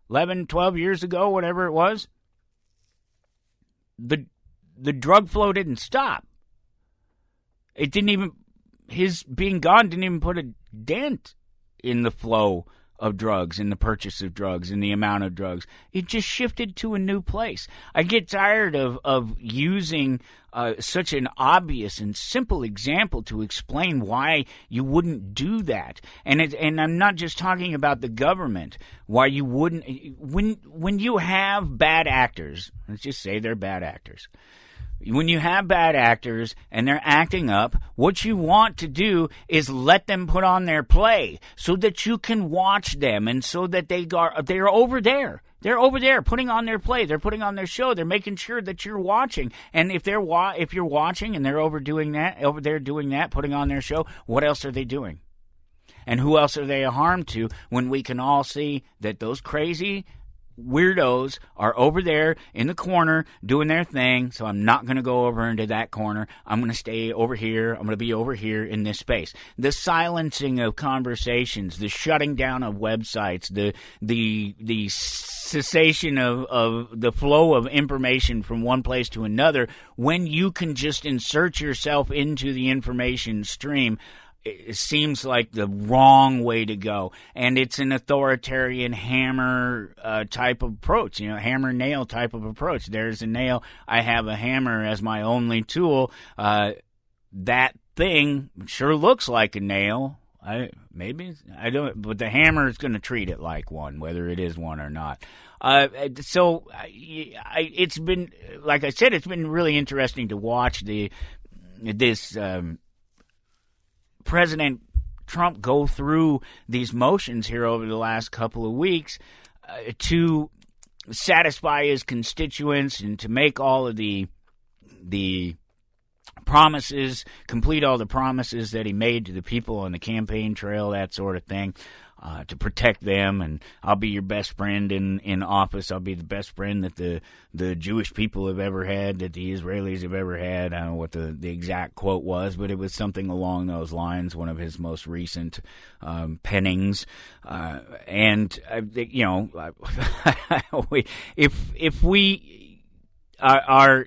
Speaker 3: 11, 12 years ago, whatever it was, the drug flow didn't stop. It didn't even... His being gone didn't even put a dent in the flow of drugs, in the purchase of drugs, in the amount of drugs. It just shifted to a new place. I get tired of using such an obvious and simple example to explain why you wouldn't do that. And I'm not just talking about the government. Why you wouldn't... When you have bad actors, let's just say they're bad actors. When you have bad actors and they're acting up, what you want to do is let them put on their play so that you can watch them, and so that they're over there. They're over there putting on their play. They're putting on their show. They're making sure that you're watching. And if you're watching and they're over there doing that, putting on their show, what else are they doing? And who else are they a harm to when we can all see that those crazy weirdos are over there in the corner doing their thing? So I'm not going to go over into that corner. I'm going to stay over here. I'm going to be over here in this space. The silencing of conversations, the shutting down of websites, the cessation of the flow of information from one place to another, when you can just insert yourself into the information stream, it seems like the wrong way to go. And it's an authoritarian hammer type of approach, hammer nail type of approach. There's a nail, I have a hammer as my only tool. That thing sure looks like a nail. I don't, but the hammer is going to treat it like one, whether it is one or not. It's been, like I said, it's been really interesting to watch this President Trump go through these motions here over the last couple of weeks to satisfy his constituents and to make all of the promises, complete all the promises that he made to the people on the campaign trail, that sort of thing, to protect them. And I'll be your best friend in office. I'll be the best friend that the Jewish people have ever had, that the Israelis have ever had. I don't know what the exact quote was, but it was something along those lines, one of his most recent pennings. If we are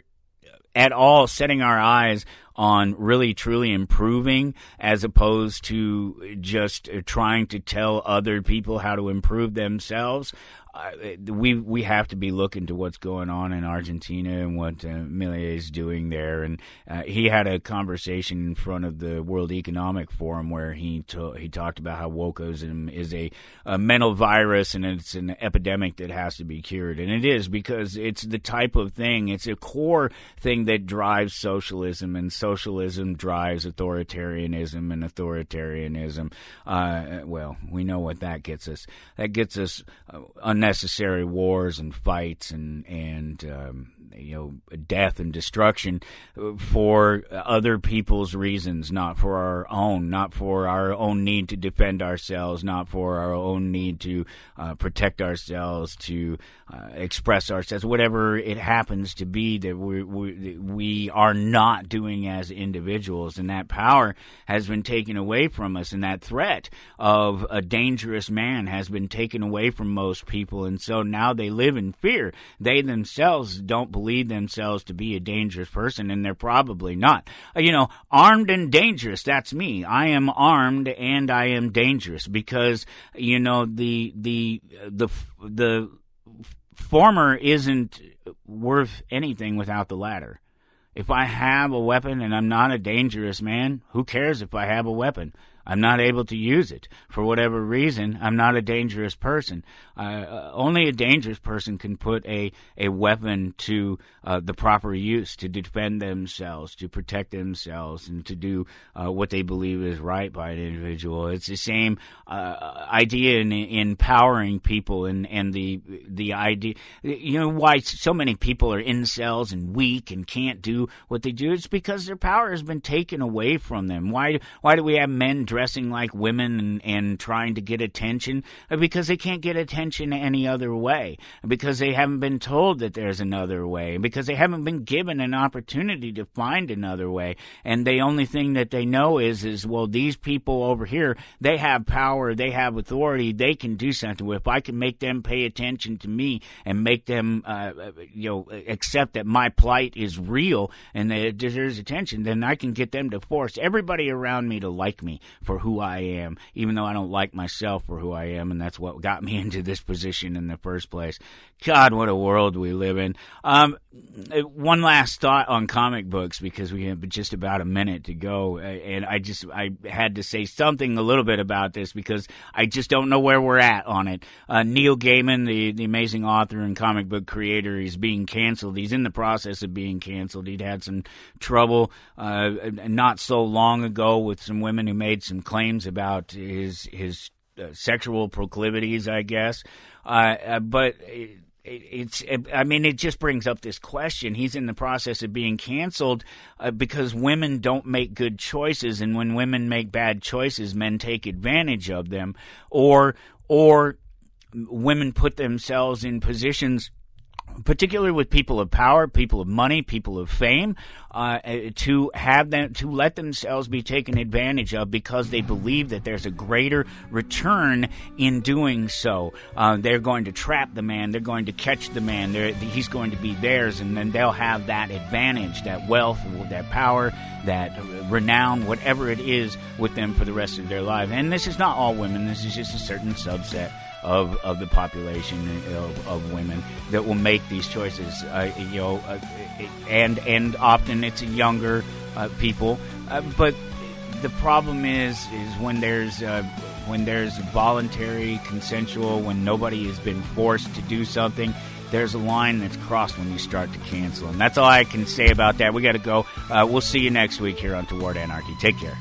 Speaker 3: at all setting our eyes on really truly improving as opposed to just trying to tell other people how to improve themselves, we have to be looking to what's going on in Argentina and what Milei is doing there. And he had a conversation in front of the World Economic Forum where he talked about how wokeism is a mental virus and it's an epidemic that has to be cured. And it is, because it's the type of thing, it's a core thing that drives socialism, and socialism drives authoritarianism, and authoritarianism, well, we know what that gets us. That gets us unnecessary wars and fights and death and destruction for other people's reasons, not for our own need to defend ourselves, not for our own need to protect ourselves, to express ourselves, whatever it happens to be that we are not doing as individuals. And that power has been taken away from us, and that threat of a dangerous man has been taken away from most people, and so now they live in fear. They themselves don't believe themselves to be a dangerous person, and they're probably not. Armed and dangerous, that's me. I am armed and I am dangerous, because the former isn't worth anything without the latter. If I have a weapon and I'm not a dangerous man, who cares if I have a weapon? I'm not able to use it. For whatever reason, I'm not a dangerous person. Only a dangerous person can put a weapon to the proper use, to defend themselves, to protect themselves, and to do what they believe is right by an individual. It's the same idea in empowering people, and the idea, why so many people are incels and weak and can't do what they do. It's because their power has been taken away from them. Why do we have men dressing like women and trying to get attention? Because they can't get attention any other way, because they haven't been told that there's another way, because they haven't been given an opportunity to find another way. And the only thing that they know is well, these people over here, they have power, they have authority, they can do something. If I can make them pay attention to me and make them accept that my plight is real and that it deserves attention, then I can get them to force everybody around me to like me for who I am, even though I don't like myself for who I am. And that's what got me into this position in the first place. God, what a world we live in. One last thought on comic books, because we have just about a minute to go, and I had to say something a little bit about this because I just don't know where we're at on it. Neil Gaiman, the amazing author and comic book creator, is being canceled. He's in the process of being canceled. He'd had some trouble not so long ago with some women who made some claims about his sexual proclivities, I guess. But it just brings up this question. He's in the process of being canceled because women don't make good choices, and when women make bad choices, men take advantage of them, or women put themselves in positions, particularly with people of power, people of money, people of fame, to let themselves be taken advantage of because they believe that there's a greater return in doing so. They're going to trap the man, they're going to catch the man, he's going to be theirs, and then they'll have that advantage, that wealth, that power, that renown, whatever it is, with them for the rest of their life. And this is not all women, this is just a certain subset of the population of women that will make these choices, and often it's younger people. But the problem is when there's voluntary, consensual, when nobody has been forced to do something, there's a line that's crossed when you start to cancel. And that's all I can say about that. We got to go. We'll see you next week here on Toward Anarchy. Take care.